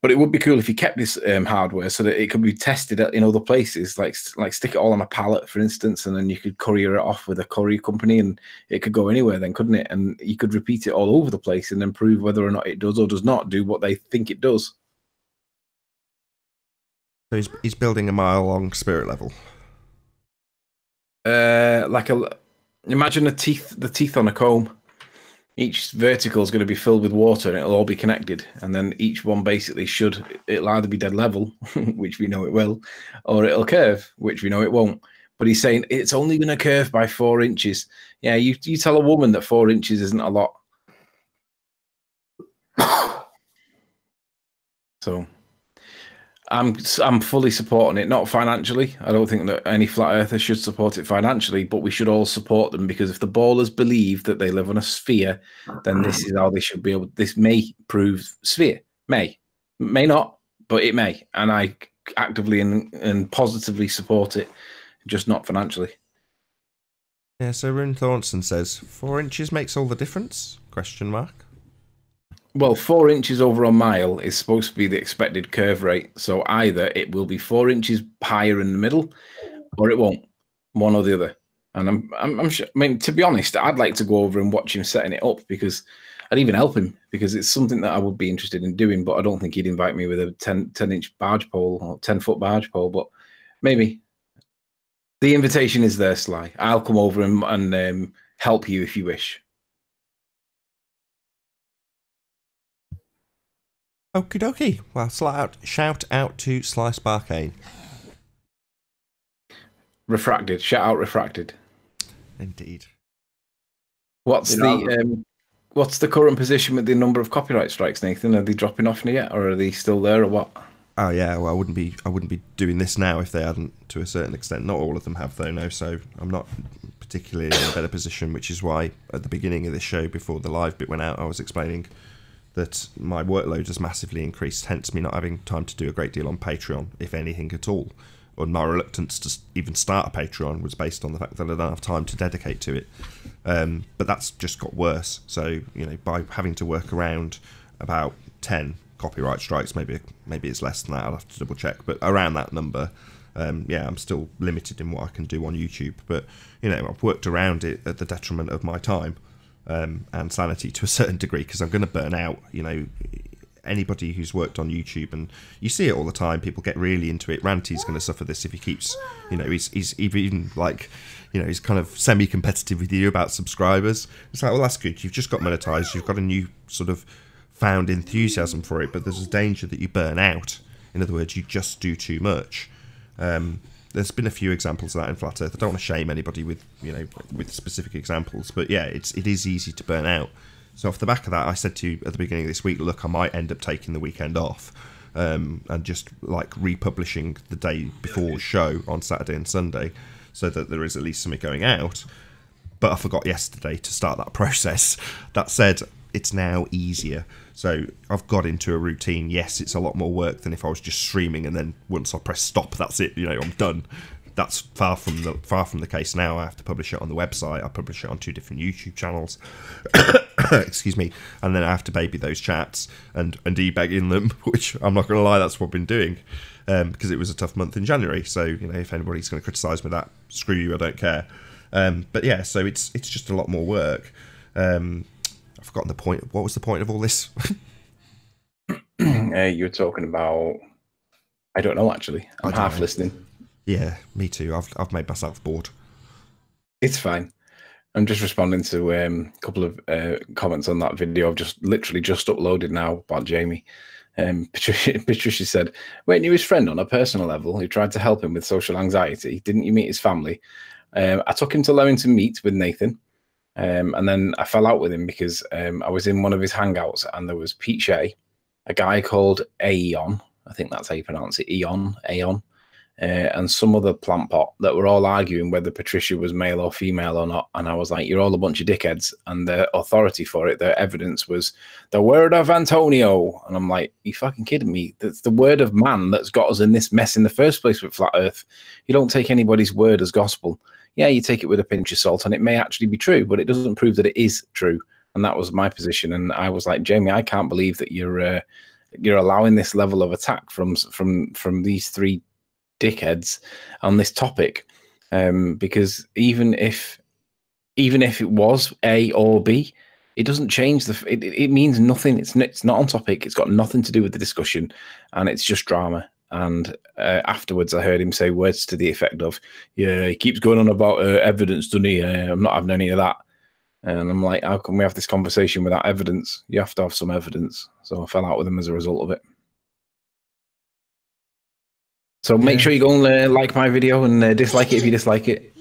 Speaker 3: But it would be cool if you kept this hardware so that it could be tested in other places, like stick it all on a pallet, for instance, and then you could courier it off with a courier company, and it could go anywhere then, couldn't it? And you could repeat it all over the place and then prove whether or not it does or does not do what they think it does.
Speaker 2: So he's building a mile-long spirit level.
Speaker 3: Imagine the teeth on a comb. Each vertical is going to be filled with water, and it'll all be connected. And then each one basically it'll either be dead level, which we know it will, or it'll curve, which we know it won't. But he's saying it's only going to curve by 4 inches. Yeah, you tell a woman that 4 inches isn't a lot. So I'm fully supporting it, not financially. I don't think that any flat earther should support it financially, but we should all support them, because if the ballers believe that they live on a sphere, then this is how they should be able. This may prove sphere, may not, but it may, and I actively and positively support it, just not financially.
Speaker 2: Yeah. So Rune Thornton says 4 inches makes all the difference? ?
Speaker 3: Well, 4 inches over a mile is supposed to be the expected curve rate. So either it will be 4 inches higher in the middle, or it won't. One or the other. And I'm sure. I mean, to be honest, I'd like to go over and watch him setting it up, because I'd even help him, because it's something that I would be interested in doing. But I don't think he'd invite me with a 10-inch barge pole or 10-foot barge pole. But maybe the invitation is there, Sly. I'll come over and help you if you wish.
Speaker 2: Okie dokie. Well, shout out to Slice Barcane.
Speaker 3: Refracted. Shout out Refracted.
Speaker 2: Indeed.
Speaker 3: What's the current position with the number of copyright strikes, Nathan? Are they dropping off yet, or are they still there, or what?
Speaker 2: Oh yeah, well I wouldn't be doing this now if they hadn't, to a certain extent. Not all of them have though, no, so I'm not particularly in a better position, which is why at the beginning of this show, before the live bit went out, I was explaining that my workload has massively increased, hence me not having time to do a great deal on Patreon, if anything at all. Or my reluctance to even start a Patreon was based on the fact that I don't have time to dedicate to it. But that's just got worse. So, by having to work around about 10 copyright strikes, maybe it's less than that, I'll have to double check, but around that number, I'm still limited in what I can do on YouTube. But, I've worked around it at the detriment of my time. And sanity to a certain degree, because I'm going to burn out. Anybody who's worked on YouTube, and you see it all the time, people get really into it. Ranty's going to suffer this if he keeps, he's even like, he's kind of semi-competitive with you about subscribers. It's like, well, that's good. You've just got monetized. You've got a new sort of found enthusiasm for it, but there's a danger that you burn out. In other words, you just do too much. There's been a few examples of that in Flat Earth. I don't want to shame anybody with specific examples, but yeah, it is easy to burn out. So off the back of that, I said to you at the beginning of this week, look, I might end up taking the weekend off, and just like republishing the day before show on Saturday and Sunday, so that there is at least something going out. But I forgot yesterday to start that process. That said, it's now easier. So I've got into a routine. Yes, it's a lot more work than if I was just streaming and then once I press stop, that's it. I'm done. That's far from the case now. I have to publish it on the website. I publish it on 2 different YouTube channels. Excuse me. And then I have to baby those chats and e-bag in them, which I'm not going to lie, that's what I've been doing, because it was a tough month in January. So if anybody's going to criticise me that, screw you, I don't care. But yeah, so it's just a lot more work. I've forgotten the point. What was the point of all this?
Speaker 3: You were talking about, I don't know, actually. I'm half listening.
Speaker 2: Yeah, me too. I've made myself bored.
Speaker 3: It's fine. I'm just responding to a couple of comments on that video I've literally just uploaded now about Jamie. Patricia said, "Wait, knew his friend on a personal level who tried to help him with social anxiety. Didn't you meet his family? I took him to Leamington meet with Nathan. And then I fell out with him because I was in one of his hangouts and there was Pete Shea, a guy called Aeon, I think that's how you pronounce it, Aeon, and some other plant pot that were all arguing whether Patricia was male or female or not. And I was like, you're all a bunch of dickheads. And the authority for it, the evidence was the word of Antonio. And I'm like, you fucking kidding me? That's the word of man that's got us in this mess in the first place with flat earth. You don't take anybody's word as gospel. Yeah, you take it with a pinch of salt and it may actually be true, but it doesn't prove that it is true. And that was my position. And I was like, Jamie, I can't believe that you're allowing this level of attack from these three dickheads on this topic, because even if it was A or B, it doesn't change it means nothing. It's not on topic. It's got nothing to do with the discussion, and it's just drama. And afterwards, I heard him say words to the effect of, "Yeah, he keeps going on about evidence, doesn't he? I'm not having any of that." And I'm like, how can we have this conversation without evidence? You have to have some evidence. So I fell out with him as a result of it. So make sure you go and like my video and dislike it if you dislike it.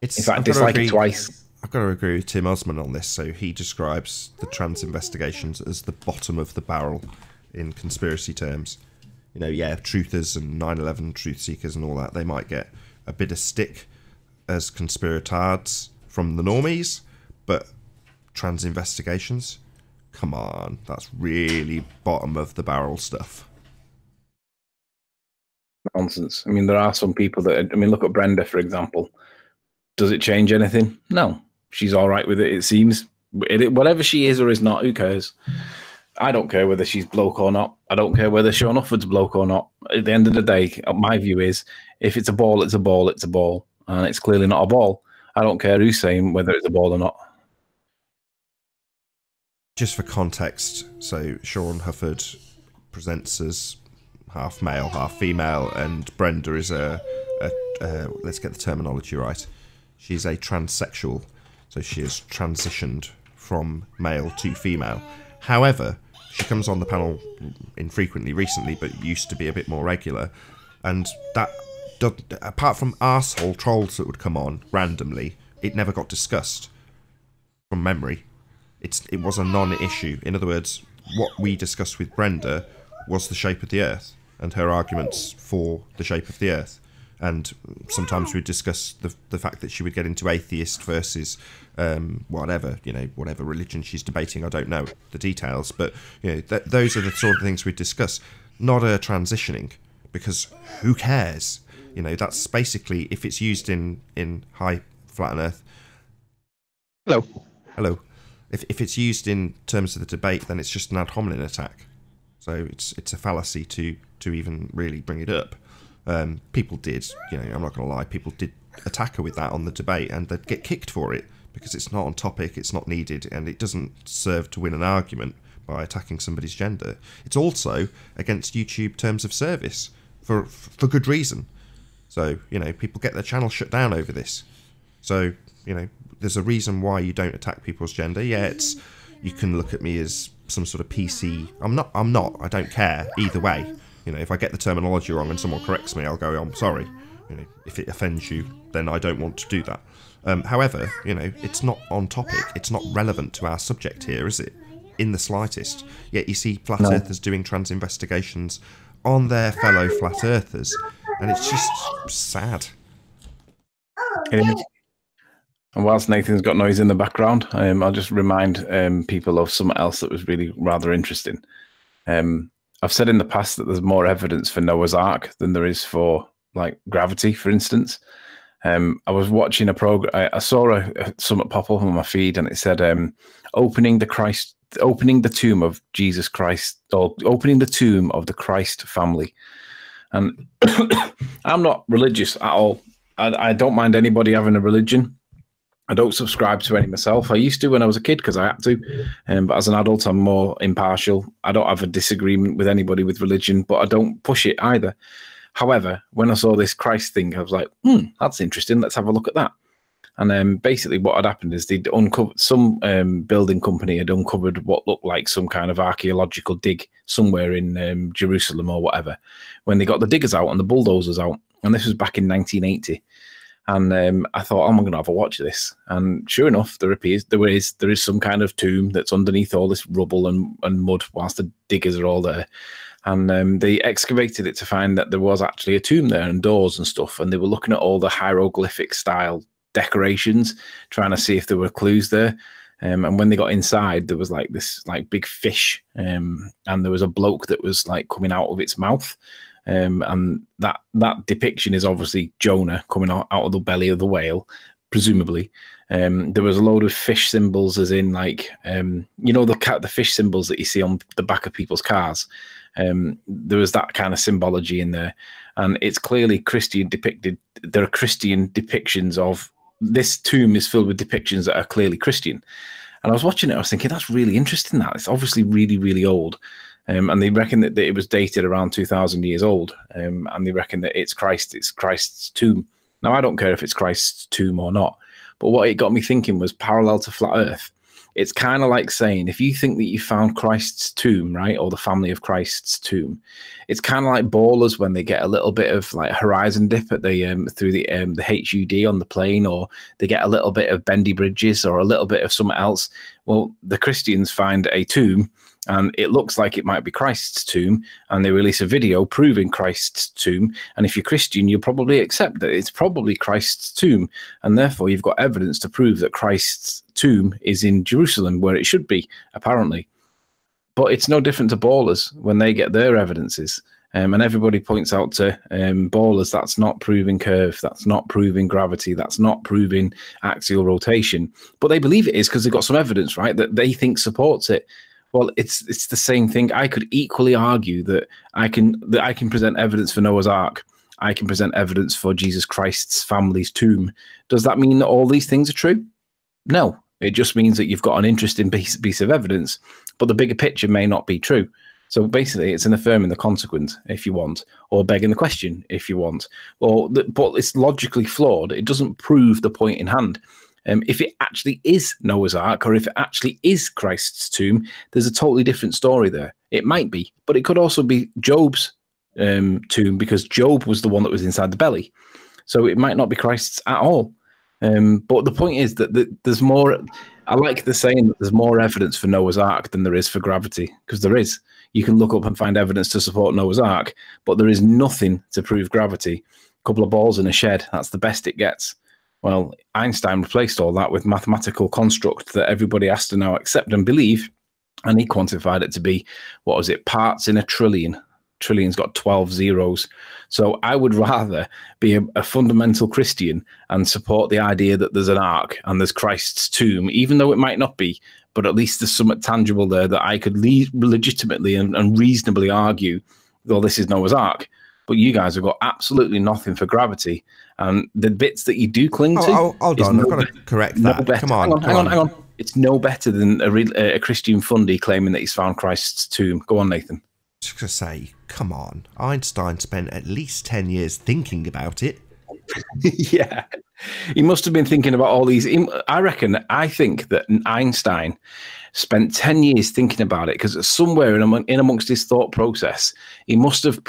Speaker 3: In fact, dislike it twice.
Speaker 2: I've got to agree with Tim Osman on this. So he describes the trans investigations as the bottom of the barrel in conspiracy terms. You know, yeah, truthers and 9/11 truth seekers and all that, they might get a bit of stick as conspiratards from the normies, but trans investigations, come on, that's really bottom of the barrel stuff.
Speaker 3: Nonsense. I mean, there are some people that, I mean, look at Brenda, for example. Does it change anything? No. She's all right with it, it seems. Whatever she is or is not, who cares? I don't care whether she's bloke or not. I don't care whether Sean Ufford's bloke or not. At the end of the day, my view is, if it's a ball, it's a ball, it's a ball. And it's clearly not a ball. I don't care who's saying whether it's a ball or not.
Speaker 2: Just for context, so Sean Hufford presents as half male, half female, and Brenda is let's get the terminology right. She's a transsexual, so she has transitioned from male to female. However, she comes on the panel infrequently recently, but used to be a bit more regular, and that, apart from arsehole trolls that would come on randomly, it never got discussed from memory. It was a non-issue. In other words, what we discussed with Brenda was the shape of the Earth and her arguments for the shape of the Earth. And sometimes we'd discuss the fact that she would get into atheist versus whatever religion she's debating. I don't know the details, but those are the sort of things we'd discuss. Not her transitioning, because who cares? That's basically, if it's used in high flat earth. Hello. If it's used in terms of the debate, then it's just an ad hominem attack. So it's a fallacy to even really bring it up. People did, I'm not going to lie, people did attack her with that on the debate, and they'd get kicked for it because it's not on topic, it's not needed, and it doesn't serve to win an argument by attacking somebody's gender. It's also against YouTube terms of service for good reason. So, people get their channel shut down over this. So, there's a reason why you don't attack people's gender. Yeah, you can look at me as some sort of PC. I'm not, I don't care either way. If I get the terminology wrong and someone corrects me, I'll go, I'm sorry. If it offends you, then I don't want to do that. However, it's not on topic. It's not relevant to our subject here, is it? In the slightest. Yet you see flat earthers doing trans investigations on their fellow flat earthers, and it's just sad.
Speaker 3: It is. And whilst Nathan's got noise in the background, I'll just remind people of something else that was really rather interesting. I've said in the past that there's more evidence for Noah's Ark than there is for, like, gravity, for instance. I was watching a program. I saw something pop up on my feed, and it said, opening the tomb of Jesus Christ, or opening the tomb of the Christ family. And I'm not religious at all. I don't mind anybody having a religion. I don't subscribe to any myself. I used to when I was a kid because I had to, but as an adult, I'm more impartial. I don't have a disagreement with anybody with religion, but I don't push it either. However, when I saw this Christ thing, I was like, that's interesting. Let's have a look at that. And basically what had happened is they'd uncovered, some building company had uncovered what looked like some kind of archaeological dig somewhere in Jerusalem or whatever, when they got the diggers out and the bulldozers out. And this was back in 1980. And I thought, I'm going to have a watch of this. And sure enough, there is some kind of tomb that's underneath all this rubble and mud whilst the diggers are all there. And they excavated it to find that there was actually a tomb there and doors and stuff. And they were looking at all the hieroglyphic style decorations, trying to see if there were clues there. And when they got inside, there was like this like big fish, and there was a bloke that was like coming out of its mouth. And that depiction is obviously Jonah coming out of the belly of the whale, presumably. There was a load of fish symbols, as in like the fish symbols that you see on the back of people's cars. There was that kind of symbology in there, and it's clearly Christian depicted. There are Christian depictions of this tomb is filled with depictions that are clearly Christian. And I was watching it, I was thinking, that's really interesting. That it's obviously really, really old. And they reckon that it was dated around 2,000 years old. And they reckon that it's Christ's tomb. Now, I don't care if it's Christ's tomb or not. But what it got me thinking was parallel to flat Earth. It's kind of like saying, if you think that you found Christ's tomb, right, or the family of Christ's tomb, it's kind of like ballers when they get a little bit of like horizon dip at the through the HUD on the plane, or they get a little bit of bendy bridges or a little bit of something else. Well, the Christians find a tomb, and it looks like it might be Christ's tomb, and they release a video proving Christ's tomb. And if you're Christian, you'll probably accept that it's probably Christ's tomb, and therefore you've got evidence to prove that Christ's tomb is in Jerusalem, where it should be, apparently. But it's no different to ballers when they get their evidences. And everybody points out to ballers, that's not proving curve, that's not proving gravity, that's not proving axial rotation. But they believe it is because they've got some evidence, right, that they think supports it. Well, it's the same thing. I could equally argue that I can present evidence for Noah's Ark. I can present evidence for Jesus Christ's family's tomb. Does that mean that all these things are true? No. It just means that you've got an interesting piece of evidence, but the bigger picture may not be true. So basically, it's an affirming the consequent, if you want, or begging the question, if you want. But it's logically flawed. It doesn't prove the point in hand. If it actually is Noah's Ark, or if it actually is Christ's tomb, there's a totally different story there. It might be, but it could also be Job's tomb, because Job was the one that was inside the belly. So it might not be Christ's at all. But the point is that there's more. I like the saying that there's more evidence for Noah's Ark than there is for gravity, because there is. You can look up and find evidence to support Noah's Ark, but there is nothing to prove gravity. A couple of balls in a shed, that's the best it gets. Well, Einstein replaced all that with mathematical construct that everybody has to now accept and believe, and he quantified it to be, what was it, parts in a trillion. Trillion's got 12 zeros. So I would rather be a fundamental Christian and support the idea that there's an ark and there's Christ's tomb, even though it might not be, but at least there's something tangible there that I could legitimately and reasonably argue, well, this is Noah's Ark. But you guys have got absolutely nothing for gravity. And the bits that you do cling to...
Speaker 2: Hold on, I've got to correct that. Come on,
Speaker 3: hang on. It's no better than a Christian fundy claiming that he's found Christ's tomb. Go on, Nathan.
Speaker 2: Just to say, come on. Einstein spent at least 10 years thinking about it.
Speaker 3: Yeah. He must have been thinking about all these... I think that Einstein spent 10 years thinking about it, because somewhere in amongst his thought process, he must have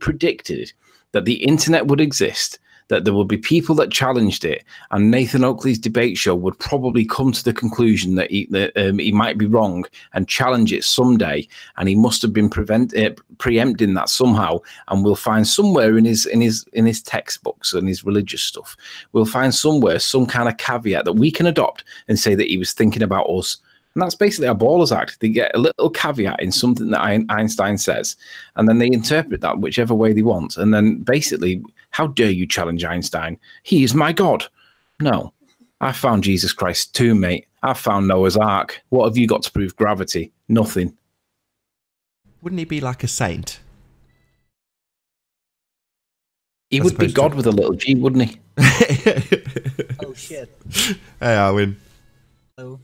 Speaker 3: predicted that the internet would exist, that there would be people that challenged it, and Nathan Oakley's debate show would probably come to the conclusion that he might be wrong and challenge it someday, and he must have been preempting that somehow. And we'll find somewhere in his textbooks and his religious stuff, we'll find somewhere some kind of caveat that we can adopt and say that he was thinking about us. And that's basically how ballers act. They get a little caveat in something that Einstein says, and then they interpret that whichever way they want. And then basically, how dare you challenge Einstein? He is my God. No, I found Jesus Christ's tomb, mate. I found Noah's Ark. What have you got to prove gravity? Nothing.
Speaker 2: Wouldn't he be like a saint?
Speaker 3: He would be God with a little G, wouldn't he?
Speaker 6: Oh, shit.
Speaker 2: Hey, Arwin.
Speaker 6: Hello.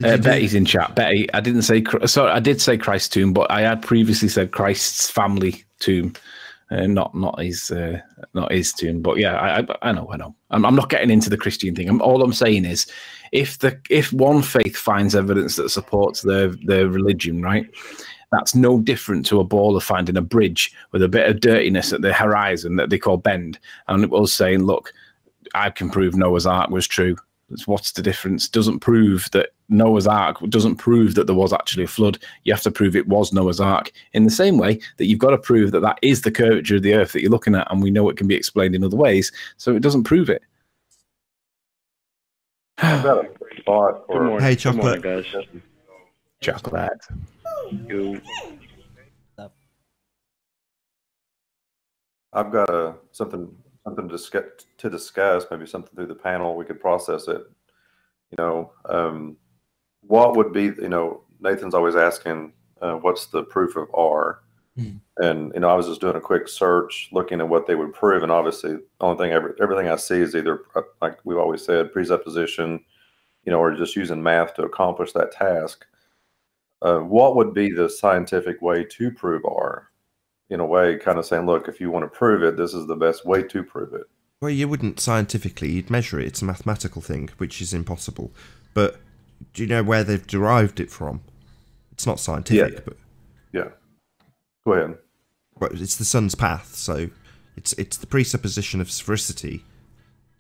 Speaker 3: Betty's in chat. Betty, I didn't say... Sorry, I did say Christ's tomb, but I had previously said Christ's family tomb. Not his tomb, but yeah, I know. I'm not getting into the Christian thing. All I'm saying is, if one faith finds evidence that supports their religion, right, that's no different to a baller finding a bridge with a bit of dirtiness at the horizon that they call bend, and it was saying, look, I can prove Noah's Ark was true. What's the difference? Doesn't prove that Noah's Ark doesn't prove that there was actually a flood. You have to prove it was Noah's Ark. In the same way that you've got to prove that that is the curvature of the Earth that you're looking at, and we know it can be explained in other ways. So it doesn't prove it.
Speaker 4: I've got a thought
Speaker 7: Good
Speaker 4: or
Speaker 7: morning.
Speaker 2: Hey,
Speaker 7: Good
Speaker 2: Chocolate.
Speaker 7: morning, guys.
Speaker 3: Chocolate.
Speaker 7: You,
Speaker 4: I've got something to discuss, maybe something through the panel. We could process it. What would be, Nathan's always asking, what's the proof of R? And, I was just doing a quick search looking at what they would prove. And obviously, the only thing, everything I see is either, like we've always said, presupposition, or just using math to accomplish that task. What would be the scientific way to prove R? In a way, kind of saying, look, if you want to prove it, this is the best way to prove it.
Speaker 2: Well, you wouldn't scientifically, you'd measure it. It's a mathematical thing, which is impossible. But do you know where they've derived it from? It's not scientific, but
Speaker 4: Yeah. Go ahead.
Speaker 2: well, it's the sun's path, so it's the presupposition of sphericity.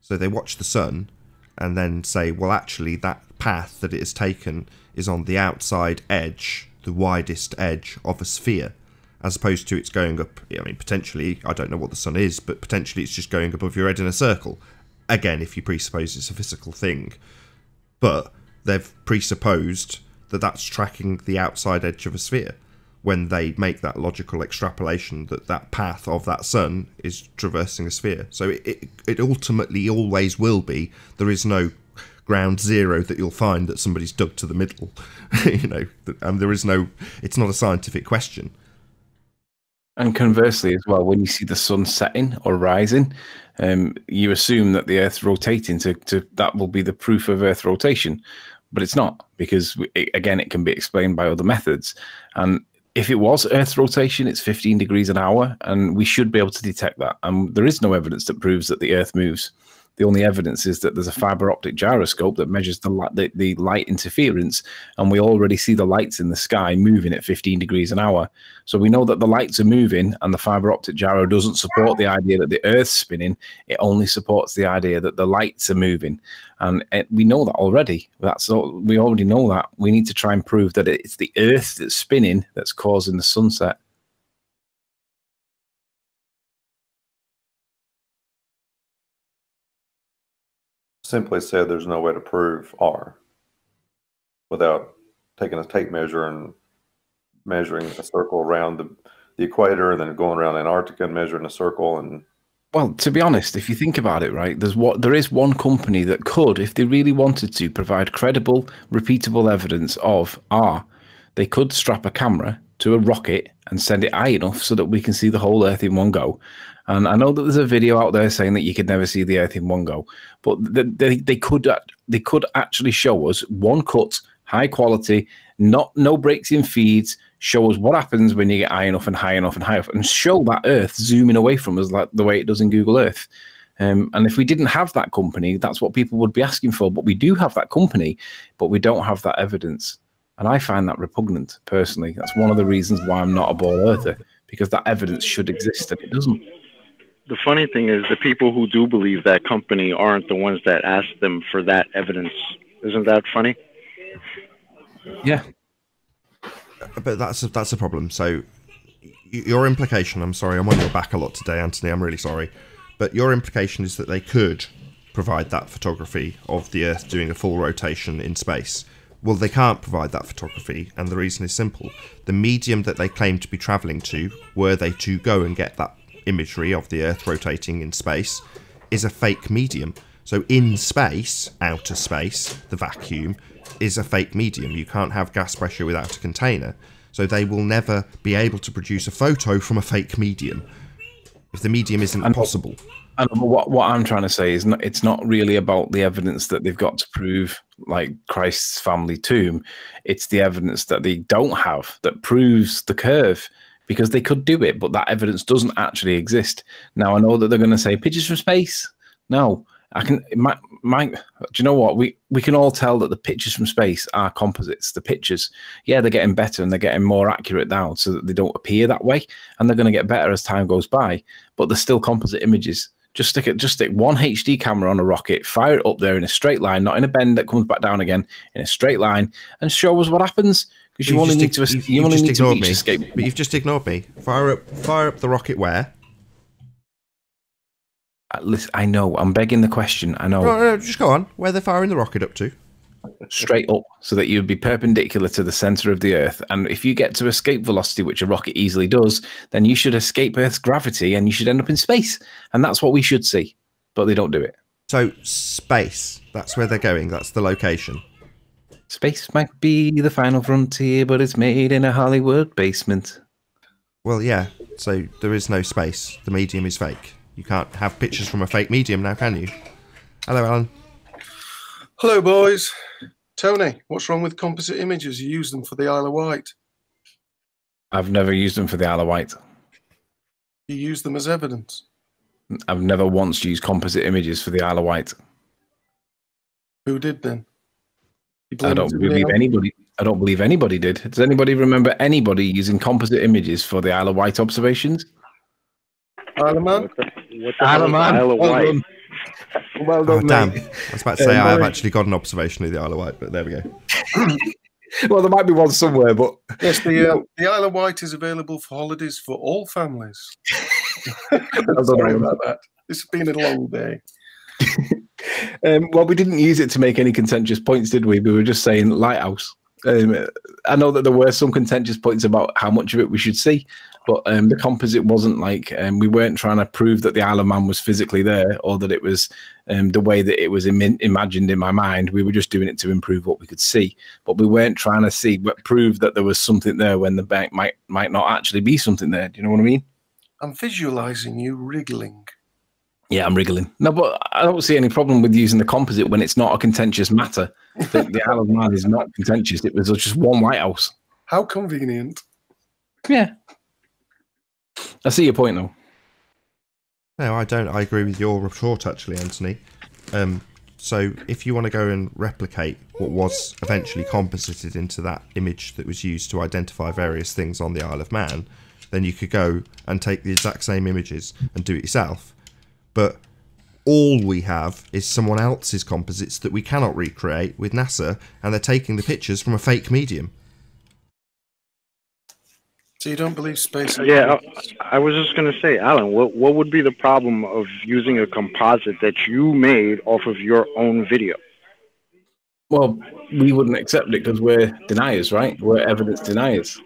Speaker 2: So they watch the sun and then say, well, actually, that path that it has taken is on the outside edge, the widest edge of a sphere, as opposed to it's going up. I mean, potentially, I don't know what the sun is, but potentially it's just going above your head in a circle. Again, if you presuppose it's a physical thing. But they've presupposed that that's tracking the outside edge of a sphere when they make that logical extrapolation that that path of that sun is traversing a sphere. So it ultimately always will be. There is no ground zero that you'll find that somebody's dug to the middle, and there is no. It's not a scientific question.
Speaker 3: And conversely as well, when you see the sun setting or rising, you assume that the Earth's rotating to that will be the proof of Earth rotation, but it's not, because again, it can be explained by other methods. And if it was Earth rotation, it's 15 degrees an hour, and we should be able to detect that. And there is no evidence that proves that the Earth moves. The only evidence is that there's a fiber optic gyroscope that measures the light interference, and we already see the lights in the sky moving at 15 degrees an hour. So we know that the lights are moving, and the fiber optic gyro doesn't support the idea that the Earth's spinning. It only supports the idea that the lights are moving. And we know that already. We already know that. We need to try and prove that it's the Earth that's spinning that's causing the sunset.
Speaker 4: Simply said, there's no way to prove R without taking a tape measure and measuring a circle around the equator, and then going around Antarctica and measuring a circle. And
Speaker 3: well, to be honest, if you think about it, right, there is one company that could, if they really wanted to, provide credible, repeatable evidence of R. They could strap a camera to a rocket and send it high enough so that we can see the whole Earth in one go. And I know that there's a video out there saying that you could never see the Earth in one go, but they could actually show us one cut, high quality, no breaks in feeds, show us what happens when you get high enough and high enough and high enough, and show that Earth zooming away from us like the way it does in Google Earth. And if we didn't have that company, that's what people would be asking for. But we do have that company, but we don't have that evidence. And I find that repugnant, personally. That's one of the reasons why I'm not a ball earther, because that evidence should exist and it doesn't.
Speaker 7: the funny thing is the people who do believe that company aren't the ones that ask them for that evidence. Isn't that funny?
Speaker 3: Yeah.
Speaker 2: But that's a problem. So your implication, I'm sorry, I'm on your back a lot today, Anthony, I'm really sorry. But your implication is that they could provide that photography of the Earth doing a full rotation in space. Well, they can't provide that photography, and the reason is simple. The medium that they claim to be travelling to, were they to go and get that imagery of the Earth rotating in space, is a fake medium. So in space, outer space, the vacuum, is a fake medium. You can't have gas pressure without a container. So they will never be able to produce a photo from a fake medium if the medium isn't possible.
Speaker 3: And what I'm trying to say is, it's not really about the evidence that they've got to prove, like Christ's family tomb. It's the evidence that they don't have that proves the curve, because they could do it, but that evidence doesn't actually exist. Now, I know that they're going to say pictures from space. No, I can. Do you know what? We can all tell that the pictures from space are composites. The pictures, yeah, they're getting better and they're getting more accurate now, so that they don't appear that way, and they're going to get better as time goes by. But they're still composite images. Just stick one HD camera on a rocket, fire it up there in a straight line, not in a bend that comes back down again, in a straight line, and show us what happens. Because you only need to escape.
Speaker 2: But you've just ignored me. Fire up the rocket where?
Speaker 3: Listen, I know. I'm begging the question. I know.
Speaker 2: No, just go on. Where they're firing the rocket up to?
Speaker 3: Straight up, so that you'd be perpendicular to the center of the Earth. And if you get to escape velocity, which a rocket easily does, then you should escape Earth's gravity and you should end up in space. And that's what we should see. But they don't do it.
Speaker 2: So space. That's where they're going. That's the location.
Speaker 3: Space might be the final frontier, but it's made in a Hollywood basement.
Speaker 2: Well, yeah. So there is no space. The medium is fake. You can't have pictures from a fake medium now, can you? Hello, Alan.
Speaker 8: Hello, boys. Tony, what's wrong with composite images? You use them for the Isle of Wight.
Speaker 3: I've never used them for the Isle of Wight.
Speaker 8: You use them as evidence.
Speaker 3: I've never once used composite images for the Isle of Wight.
Speaker 8: Who did then?
Speaker 3: I don't believe anybody. I don't believe anybody did. Does anybody remember anybody using composite images for the Isle of Wight observations?
Speaker 8: Isle of Man?
Speaker 7: What the hell is the Isle of Wight?
Speaker 3: Well done,
Speaker 2: damn.
Speaker 3: mate.
Speaker 2: I was about to say I've actually got an observation of the Isle of Wight, but there we go.
Speaker 3: Well, there might be one somewhere, but
Speaker 8: Yes, the Isle of Wight is available for holidays for all families. Sorry about that. It's been a long day.
Speaker 3: well, we didn't use it to make any contentious points, did we? We were just saying lighthouse. I know that there were some contentious points about how much of it we should see, but the composite wasn't like we weren't trying to prove that the Isle of Man was physically there or that it was the way that it was imagined in my mind. We were just doing it to improve what we could see, but we weren't trying to prove that there was something there when the bank might not actually be something there. Do you know what I mean?
Speaker 8: I'm visualizing you wriggling.
Speaker 3: Yeah, I'm wriggling. No, but I don't see any problem with using the composite when it's not a contentious matter. The Isle of Man is not contentious. It was just one lighthouse.
Speaker 8: How convenient.
Speaker 3: Yeah. I see your point, though.
Speaker 2: No, I don't. I agree with your retort, actually, Anthony. So if you want to go and replicate what was eventually composited into that image that was used to identify various things on the Isle of Man, then you could go and take the exact same images and do it yourself. But all we have is someone else's composites that we cannot recreate with NASA, and they're taking the pictures from a fake medium.
Speaker 8: So you don't believe space?
Speaker 7: Yeah, I was just going to say, Alan, what would be the problem of using a composite that you made off of your own video?
Speaker 3: Well, we wouldn't accept it because we're deniers, right? We're evidence deniers.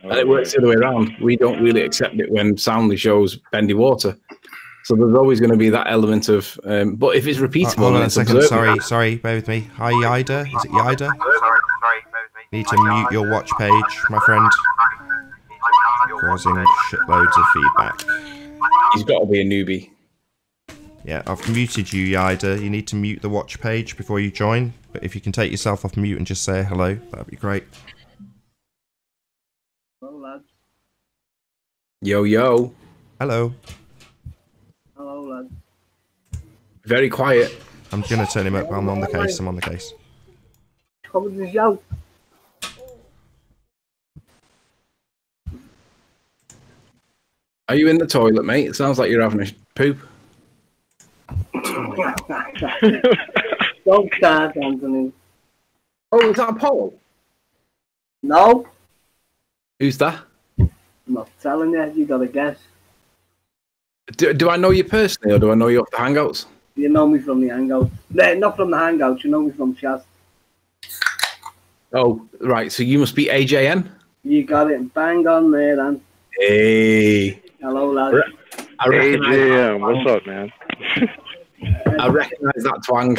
Speaker 3: And it works the other way around. We don't really accept it when Soundly shows bendy water. So there's always going to be that element of, but if it's repeatable,
Speaker 2: hold on a second. Sorry, bear with me. Hi, Yida. Is it Yida? Need to mute your watch page, my friend. Causing shitloads of feedback.
Speaker 3: He's got to be a newbie.
Speaker 2: Yeah, I've muted you, Yida. You need to mute the watch page before you join. But if you can take yourself off mute and just say hello, that'd be great.
Speaker 6: Hello, lads.
Speaker 3: Yo, yo.
Speaker 2: Hello.
Speaker 6: Hello, lads.
Speaker 3: Very quiet.
Speaker 2: I'm going to turn him up. I'm on the case. I'm on the case.
Speaker 6: Come with the show.
Speaker 3: Are you in the toilet, mate? It sounds like you're having a poop.
Speaker 6: Don't start, Anthony.
Speaker 3: Oh, is that Paul?
Speaker 6: No,
Speaker 3: Who's that?
Speaker 6: I'm not telling you. You gotta guess.
Speaker 3: Do I know you personally, or do I know you off the Hangouts?
Speaker 6: You know me from the Hangouts. No, not from the Hangouts. You know me from chat.
Speaker 3: Oh, right. So you must be AJN?
Speaker 6: You got it. Bang on there, then.
Speaker 3: Hey.
Speaker 6: Hello, lads.
Speaker 7: AJM, what's up, man?
Speaker 3: I recognise that twang.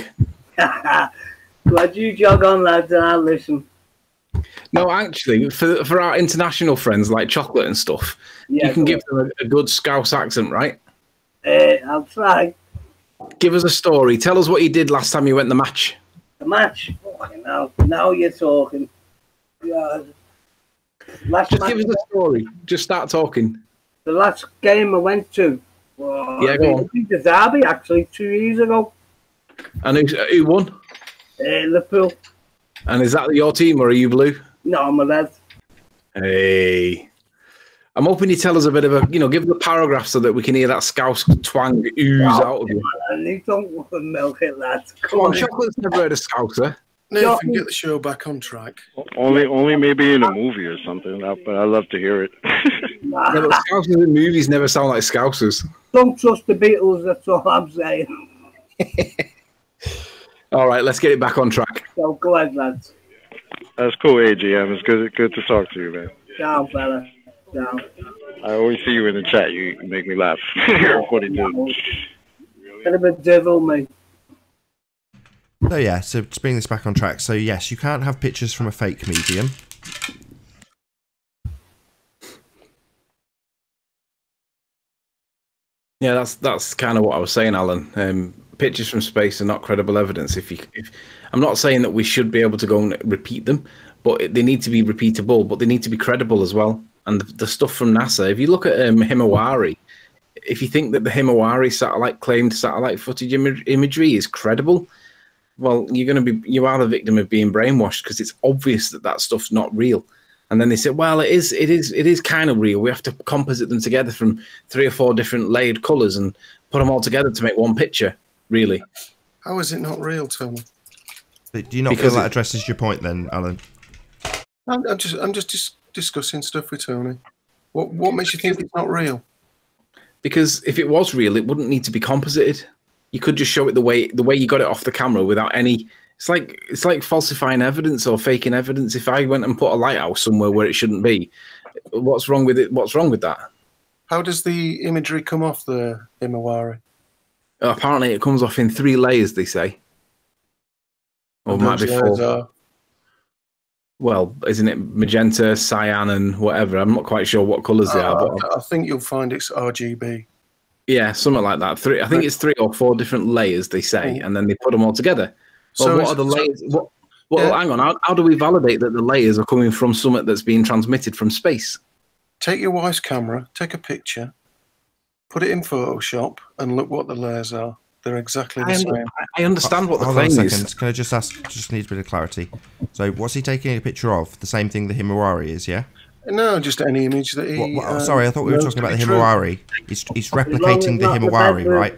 Speaker 6: Glad you jog on, lads, and I'll listen.
Speaker 3: No, actually, for our international friends like Chocolate and stuff,
Speaker 6: Yeah,
Speaker 3: you can give them a good Scouse accent, right?
Speaker 6: I'll try.
Speaker 3: Give us a story. Tell us what you did last time you went the match.
Speaker 6: The match? Now you're talking. God.
Speaker 3: Just give us a story. Just start talking.
Speaker 6: The last game I went to.
Speaker 3: Yeah, go on.
Speaker 6: The derby, actually, 2 years ago.
Speaker 3: And who won?
Speaker 6: Liverpool.
Speaker 3: And is that your team, or are you blue?
Speaker 6: No, I'm a red.
Speaker 3: Hey. I'm hoping you tell us a bit of a, give us a paragraph so that we can hear that Scouse twang ooze out of you.
Speaker 6: You don't milk it, lad.
Speaker 3: Come on, Chocolate's never heard of Scouser.
Speaker 8: Nathan, get the show back on track.
Speaker 7: Only maybe in a movie or something, but I'd love to hear it.
Speaker 3: Yeah, but Scousers in movies never sound like Scousers.
Speaker 6: Don't trust the Beatles, that's all I'm saying.
Speaker 3: All right, let's get it back on track.
Speaker 6: So go ahead, lads.
Speaker 7: That's cool, AGM. It's good to talk to you, man.
Speaker 6: Down, fella. Down.
Speaker 7: I always see you in the chat. You make me laugh. You're a funny dude.
Speaker 6: Bit of a devil, mate.
Speaker 2: So yeah, so to bring this back on track. So yes, you can't have pictures from a fake medium.
Speaker 3: Yeah, that's kind of what I was saying, Alan. Pictures from space are not credible evidence. If I'm not saying that we should be able to go and repeat them, but they need to be repeatable, but they need to be credible as well. And the stuff from NASA, if you look at Himawari, if you think that the Himawari satellite claimed satellite footage imagery is credible, well, you are the victim of being brainwashed, because it's obvious that that stuff's not real. And then they say, well, it is kind of real. We have to composite them together from 3 or 4 different layered colors and put them all together to make one picture. Really?
Speaker 8: How is it not real, Tony?
Speaker 2: Do you not feel that addresses your point then, Alan?
Speaker 8: I'm just discussing stuff with Tony. What makes you think it's not real?
Speaker 3: Because if it was real, it wouldn't need to be composited. You could just show it the way you got it off the camera without any. It's like falsifying evidence or faking evidence. If I went and put a lighthouse somewhere where it shouldn't be, what's wrong with it? What's wrong with that?
Speaker 8: How does the imagery come off the Himawari?
Speaker 3: Apparently, it comes off in 3 layers. They say, or might be 4. Well, isn't it magenta, cyan, and whatever? I'm not quite sure what colours they are. But
Speaker 8: I think you'll find it's RGB.
Speaker 3: Yeah, something like that. I think it's 3 or 4 different layers. They say, and then they put them all together. So what are the layers? Hang on. How do we validate that the layers are coming from something that's being transmitted from space?
Speaker 8: Take your wife's camera, take a picture, put it in Photoshop, and look what the layers are. They're exactly the same.
Speaker 3: I understand what the
Speaker 2: Hold on
Speaker 3: claim
Speaker 2: a
Speaker 3: is.
Speaker 2: second. Can I just ask? Just need a bit of clarity. So, what's he taking a picture of? The same thing the Himawari is, yeah?
Speaker 8: No, just any image that he.
Speaker 2: Sorry, I thought we were talking about the Himawari. He's replicating the Himawari, right?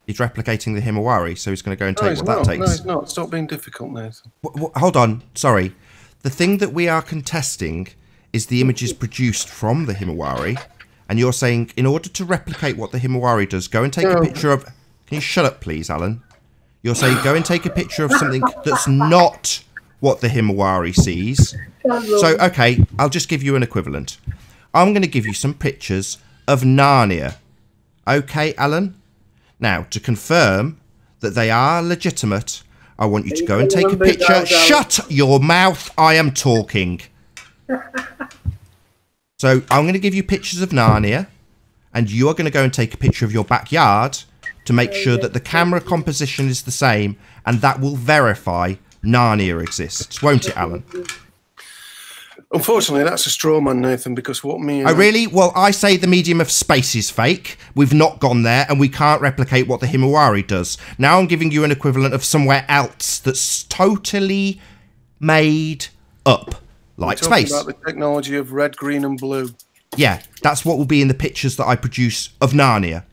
Speaker 2: He's replicating the Himawari, so he's going to go and take what that takes.
Speaker 8: No, he's not. Stop being difficult, Nathan.
Speaker 2: Hold on. Sorry. The thing that we are contesting is the images produced from the Himawari, and you're saying in order to replicate what the Himawari does, go and take a picture of. Can you shut up, please, Alan? You're saying go and take a picture of something that's not what the Himawari sees. So, okay, I'll just give you an equivalent. I'm going to give you some pictures of Narnia. Okay, Alan? Now, to confirm that they are legitimate, I want you to go and take a picture. Shut your mouth, I am talking. So, I'm going to give you pictures of Narnia, and you are going to go and take a picture of your backyard to make sure that the camera composition is the same, and that will verify Narnia exists, won't it, Alan?
Speaker 8: Unfortunately, that's a straw man, Nathan, because what me and...
Speaker 2: Oh, really? Well, I say the medium of space is fake. We've not gone there, and we can't replicate what the Himawari does. Now I'm giving you an equivalent of somewhere else that's totally made up, like space.
Speaker 8: About the technology of red, green, and blue.
Speaker 2: Yeah, that's what will be in the pictures that I produce of Narnia.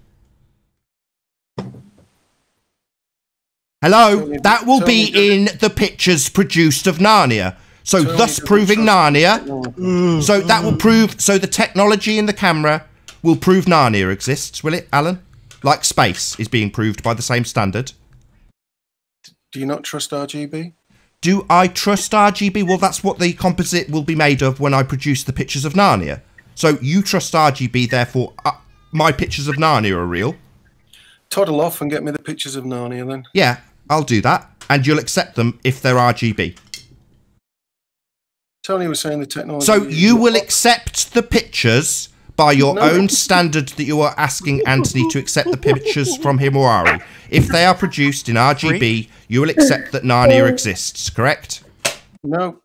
Speaker 2: Hello? That will be in the pictures produced of Narnia. So thus proving Narnia. So that will prove... So the technology in the camera will prove Narnia exists, will it, Alan? Like space is being proved by the same standard.
Speaker 8: Do you not trust RGB?
Speaker 2: Do I trust RGB? Well, that's what the composite will be made of when I produce the pictures of Narnia. So you trust RGB, therefore my pictures of Narnia are real.
Speaker 8: Toddle off and get me the pictures of Narnia then.
Speaker 2: Yeah, I'll do that. And you'll accept them if they're RGB.
Speaker 8: Tony was saying the technology...
Speaker 2: So you will accept the pictures by your own standard that you are asking Anthony to accept the pictures from Himawari. If they are produced in RGB, you will accept that Narnia exists, correct?
Speaker 8: No.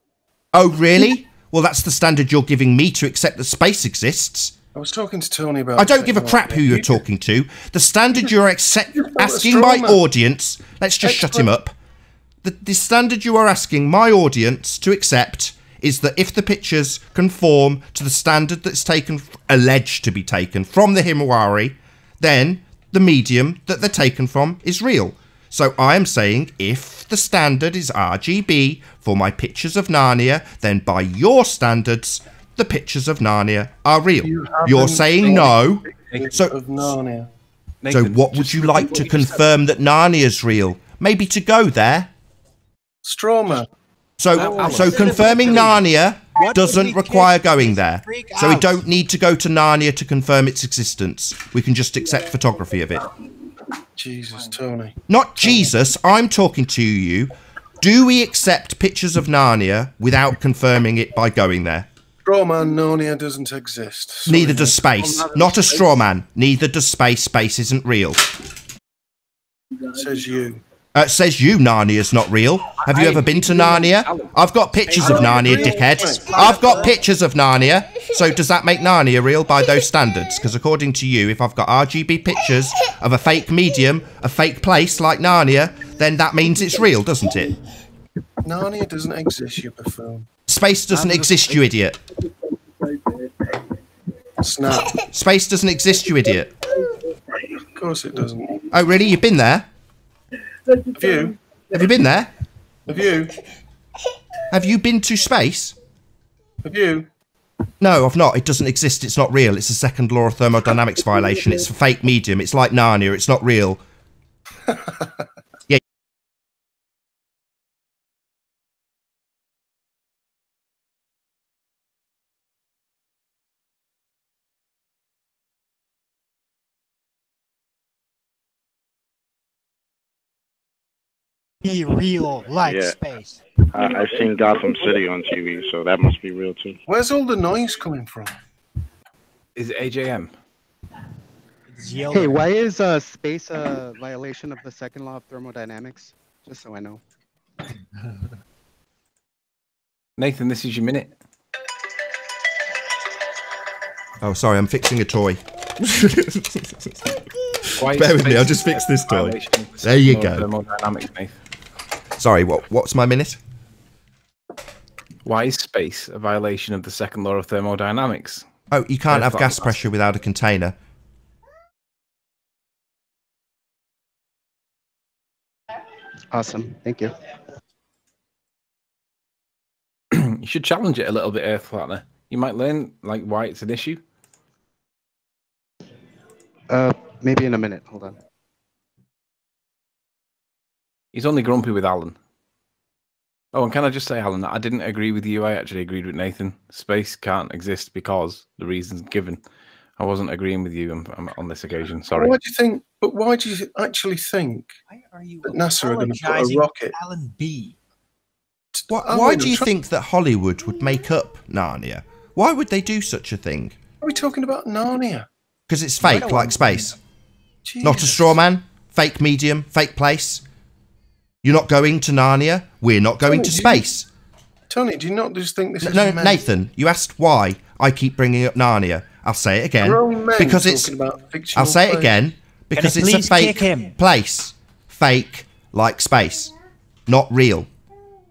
Speaker 2: Oh, really? Well, that's the standard you're giving me to accept that space exists.
Speaker 8: I was talking to Tony about...
Speaker 2: I don't give a crap who you're talking to. The standard you're asking my audience... Let's just shut him up. The standard you are asking my audience to accept is that if the pictures conform to the standard that's taken, alleged to be taken from the Himawari, then the medium that they're taken from is real. So I am saying if the standard is RGB for my pictures of Narnia, then by your standards, the pictures of Narnia are real. You're saying no. So,
Speaker 8: of Narnia.
Speaker 2: so what would you like to confirm that Narnia's real? Maybe to go there?
Speaker 8: Strawman.
Speaker 2: So confirming Narnia doesn't require going there. So we don't need to go to Narnia to confirm its existence. We can just accept photography of it.
Speaker 8: Jesus, Tony.
Speaker 2: Not Jesus, I'm talking to you. Do we accept pictures of Narnia without confirming it by going there?
Speaker 8: Strawman, Narnia doesn't exist. Sorry,
Speaker 2: Neither does space. Not a straw man. Neither does space. Space isn't real.
Speaker 8: Says you.
Speaker 2: Says you Narnia's not real. Have you ever been to Narnia? I've got pictures of Narnia, dickhead. I've got pictures of Narnia. So does that make Narnia real by those standards? Because according to you, if I've got RGB pictures of a fake medium, a fake place like Narnia, then that means it's real, doesn't it?
Speaker 8: Narnia doesn't exist, you buffoon.
Speaker 2: Space doesn't exist, you idiot.
Speaker 8: Snap.
Speaker 2: Space doesn't exist, you idiot.
Speaker 8: Of course it doesn't.
Speaker 2: Oh, really? You've been there?
Speaker 8: Have you?
Speaker 2: Have you been there?
Speaker 8: Have you?
Speaker 2: Have you been to space?
Speaker 8: Have you?
Speaker 2: No, I've not. It doesn't exist. It's not real. It's a second law of thermodynamics violation. It's a fake medium. It's like Narnia. It's not real. Yeah.
Speaker 9: Be real like
Speaker 7: Yeah.
Speaker 9: space.
Speaker 7: I've seen Gotham City on TV, so that must be real too.
Speaker 8: Where's all the noise coming from?
Speaker 3: Is it AJM?
Speaker 10: Hey, why is space a violation of the second law of thermodynamics? Just so I know.
Speaker 3: Nathan, this is your minute.
Speaker 2: Oh, sorry. I'm fixing a toy.
Speaker 3: Why is
Speaker 2: Bear with me. I'll
Speaker 3: space
Speaker 2: just fix this
Speaker 3: a
Speaker 2: toy.
Speaker 3: violation of the
Speaker 2: There you
Speaker 3: second law of
Speaker 2: go.
Speaker 3: Thermodynamics, Nathan?
Speaker 2: Sorry. What's my minute?
Speaker 3: Why is space a violation of the second law of thermodynamics?
Speaker 2: Oh, you can't have
Speaker 3: Earth
Speaker 2: gas
Speaker 3: atlas.
Speaker 2: pressure without a container.
Speaker 10: Awesome. Thank you.
Speaker 3: You should challenge it a little bit, Earth Flattener. You might learn like why it's an issue.
Speaker 10: Maybe in a minute. Hold on.
Speaker 3: He's only grumpy with Alan. Oh, and can I just say, Alan, I didn't agree with you. I actually agreed with Nathan. Space can't exist because the reasons given. I wasn't agreeing with you on this occasion. Sorry.
Speaker 8: Why do you think? But why do you actually think that NASA are going to put a rocket?
Speaker 9: Alan B.
Speaker 2: Why do you think that Hollywood would make up Narnia? Why would they do such a thing?
Speaker 8: Are we talking about Narnia?
Speaker 2: Because it's fake, like space.
Speaker 8: Jesus.
Speaker 2: Not a straw man. Fake medium. Fake place. You're not going to Narnia. We're not going to space.
Speaker 8: Tony, do you not just think this is
Speaker 2: No,
Speaker 8: men?
Speaker 2: Nathan, you asked why I keep bringing up Narnia. I'll say it again.
Speaker 8: Grown men
Speaker 2: Because it's...
Speaker 8: talking about fictional
Speaker 2: I'll say it
Speaker 8: place.
Speaker 2: again. Because
Speaker 9: Can I
Speaker 2: it's a
Speaker 9: please
Speaker 2: fake
Speaker 9: kick him?
Speaker 2: place. Fake, like space. Not real.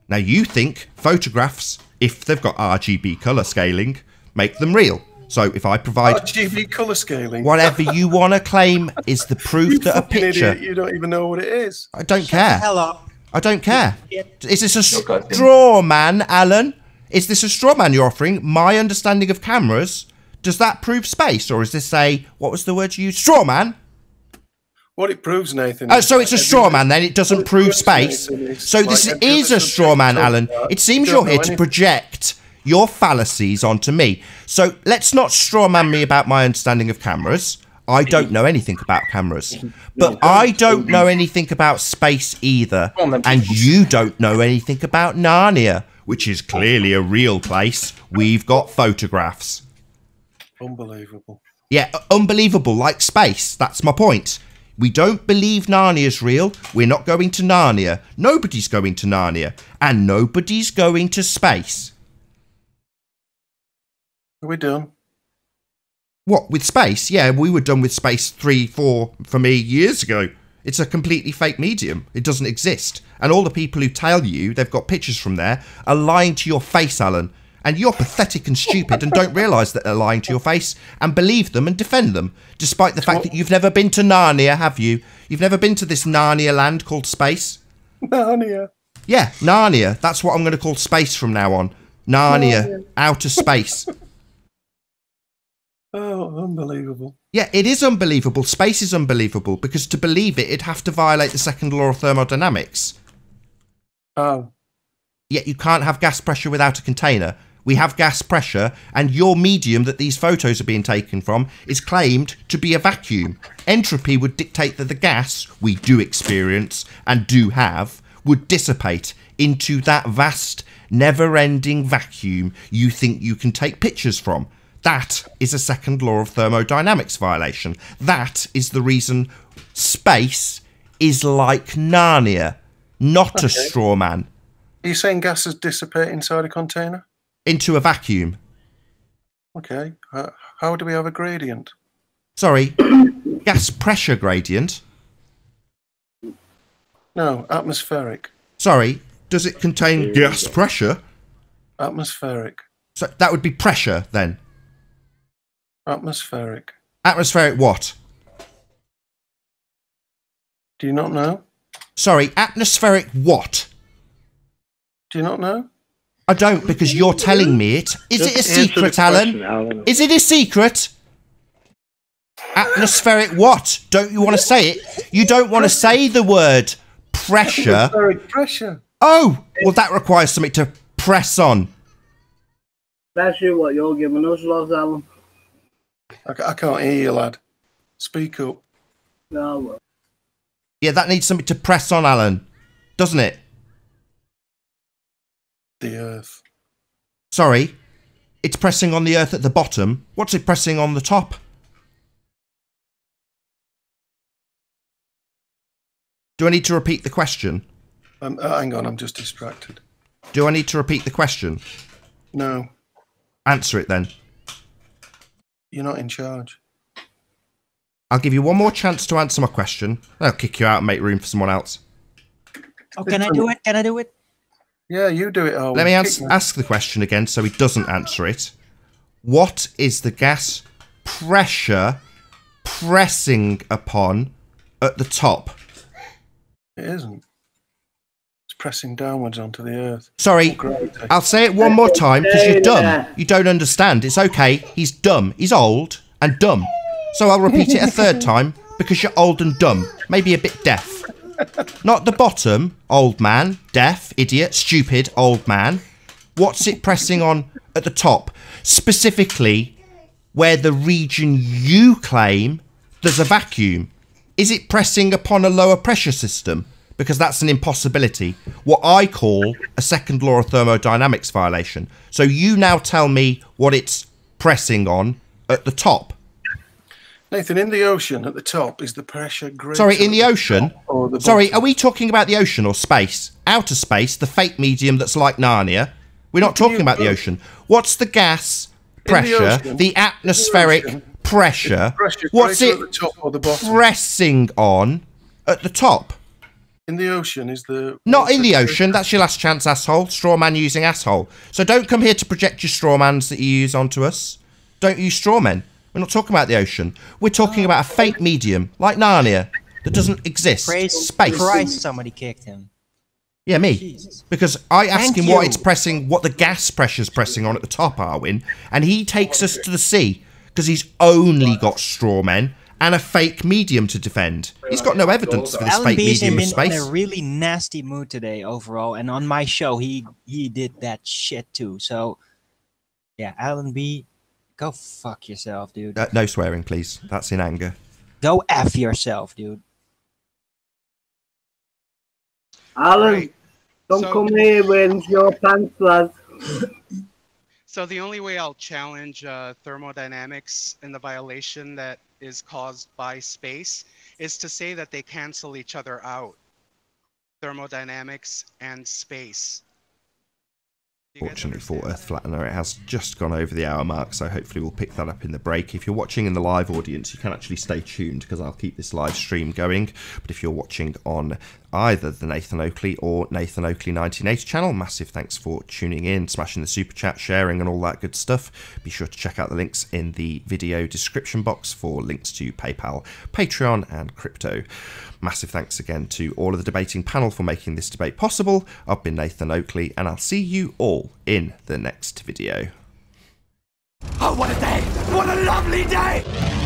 Speaker 2: Now you think photographs, if they've got RGB colour scaling, make them real. So if I provide...
Speaker 8: RGB colour scaling.
Speaker 2: Whatever you want to claim is the proof
Speaker 8: You
Speaker 2: that a
Speaker 8: fucking
Speaker 2: picture...
Speaker 8: idiot, you don't even know what it is.
Speaker 2: I don't care.
Speaker 9: Hell up.
Speaker 2: I don't care. Is this a straw man, Alan? Is this a straw man you're offering? My understanding of cameras, does that prove space? Or is this a, what was the word you used? Straw man?
Speaker 8: What it proves, Nathan.
Speaker 2: Oh, so it's a straw man then, it doesn't prove space. So this is a straw man, Alan. It seems you're here to project your fallacies onto me. So let's not straw man me about my understanding of cameras. I don't know anything about cameras. But I don't know anything about space either. And you don't know anything about Narnia, which is clearly a real place. We've got photographs.
Speaker 8: Unbelievable.
Speaker 2: Yeah, unbelievable, like space. That's my point. We don't believe Narnia's real. We're not going to Narnia. Nobody's going to Narnia. And nobody's going to space.
Speaker 8: Are we done?
Speaker 2: What, with space? Yeah, we were done with space 3, 4, for me, years ago. It's a completely fake medium. It doesn't exist. And all the people who tell you they've got pictures from there are lying to your face, Alan. And you're pathetic and stupid and don't realise that they're lying to your face and believe them and defend them, despite the fact that you've never been to Narnia, have you? You've never been to this Narnia land called space?
Speaker 8: Narnia.
Speaker 2: Yeah, Narnia. That's what I'm going to call space from now on. Narnia. Outer space.
Speaker 8: Oh, unbelievable.
Speaker 2: Yeah, it is unbelievable. Space is unbelievable because to believe it, it'd have to violate the second law of thermodynamics.
Speaker 8: Oh.
Speaker 2: Yet you can't have gas pressure without a container. We have gas pressure, and your medium that these photos are being taken from is claimed to be a vacuum. Entropy would dictate that the gas we do experience and do have would dissipate into that vast, never-ending vacuum you think you can take pictures from. That is a second law of thermodynamics violation. That is the reason space is like Narnia, not a straw man.
Speaker 8: Are you saying gases dissipate inside a container?
Speaker 2: Into a vacuum.
Speaker 8: Okay. How do we have a gradient?
Speaker 2: Sorry, gas pressure gradient?
Speaker 8: No, atmospheric.
Speaker 2: Sorry, does it contain gas pressure?
Speaker 8: Atmospheric.
Speaker 2: So that would be pressure then?
Speaker 8: Atmospheric.
Speaker 2: Atmospheric what?
Speaker 8: Do you not know?
Speaker 2: Sorry, atmospheric what?
Speaker 8: Do you not know?
Speaker 2: I don't, because you're telling me it. Is it a secret, Alan? Is it a secret? Atmospheric what? Don't you want to say it? You don't want to say the word pressure.
Speaker 8: Atmospheric pressure.
Speaker 2: Oh, well that requires something to press on.
Speaker 6: That's you what you're giving us, loves, Alan.
Speaker 8: I can't hear you, lad. Speak up.
Speaker 6: No, well.
Speaker 2: Yeah, that needs something to press on, Alan. Doesn't it?
Speaker 8: The Earth.
Speaker 2: Sorry, it's pressing on the Earth at the bottom. What's it pressing on the top? Do I need to repeat the question?
Speaker 8: Hang on, I'm just distracted.
Speaker 2: Do I need to repeat the question?
Speaker 8: No.
Speaker 2: Answer it then.
Speaker 8: You're not in charge.
Speaker 2: I'll give you one more chance to answer my question. I'll kick you out and make room for someone else.
Speaker 9: Oh, can I do it? Can I do it?
Speaker 8: Yeah, you do it. Oh,
Speaker 2: Let me ask the question again so he doesn't answer it. What is the gas pressure pressing upon at the top?
Speaker 8: It isn't. It's pressing downwards onto the Earth.
Speaker 2: Sorry, I'll say it one more time because you're dumb. You don't understand. It's okay. He's dumb. He's old and dumb. So I'll repeat it a third time because you're old and dumb. Maybe a bit deaf. Not the bottom, old man, deaf, idiot, stupid, old man. What's it pressing on at the top? Specifically, where the region you claim there's a vacuum. Is it pressing upon a lower pressure system? Because that's an impossibility. What I call a second law of thermodynamics violation. So you now tell me what it's pressing on at the top.
Speaker 8: Nathan, in the ocean at the top is the pressure greater.
Speaker 2: Sorry, in the ocean?
Speaker 8: Sorry,
Speaker 2: are we talking about the ocean or space? Outer space, the fake medium that's like Narnia. We're not talking about the ocean. What's the gas pressure, the atmospheric pressure? What's it pressing on at the top?
Speaker 8: In the ocean is the...
Speaker 2: Not in the ocean. That's your last chance, asshole. Straw man using asshole. So don't come here to project your straw mans that you use onto us. Don't use straw men. We're not talking about the ocean. We're talking about a fake medium, like Narnia, that doesn't exist. Space.
Speaker 9: Christ, somebody kicked him.
Speaker 2: Yeah, me.
Speaker 9: Jesus.
Speaker 2: Because I ask him what it's pressing, what the gas pressure's pressing on at the top, Arwin, and he takes us to the sea, because he's only got straw men and a fake medium to defend. He's got no evidence for this fake medium of space.
Speaker 9: In a really nasty mood today overall, and on my show he did that shit too. So yeah, Alan B, go fuck yourself, dude.
Speaker 2: No swearing, please. That's in anger.
Speaker 9: Go F yourself, dude.
Speaker 6: Alan, don't come here wearing your pants, lad.
Speaker 10: So the only way I'll challenge thermodynamics and the violation that is caused by space is to say that they cancel each other out. Thermodynamics and space.
Speaker 2: Fortunately for Earth Flattener, it has just gone over the hour mark, so hopefully we'll pick that up in the break. If you're watching in the live audience, you can actually stay tuned because I'll keep this live stream going. But if you're watching on either the Nathan Oakley or Nathan Oakley 1980 channel, massive thanks for tuning in, smashing the super chat, sharing and all that good stuff. Be sure to check out the links in the video description box for links to PayPal, Patreon and crypto. Massive thanks again to all of the debating panel for making this debate possible. I've been Nathan Oakley, and I'll see you all in the next video.
Speaker 1: Oh, what a day! What a lovely day!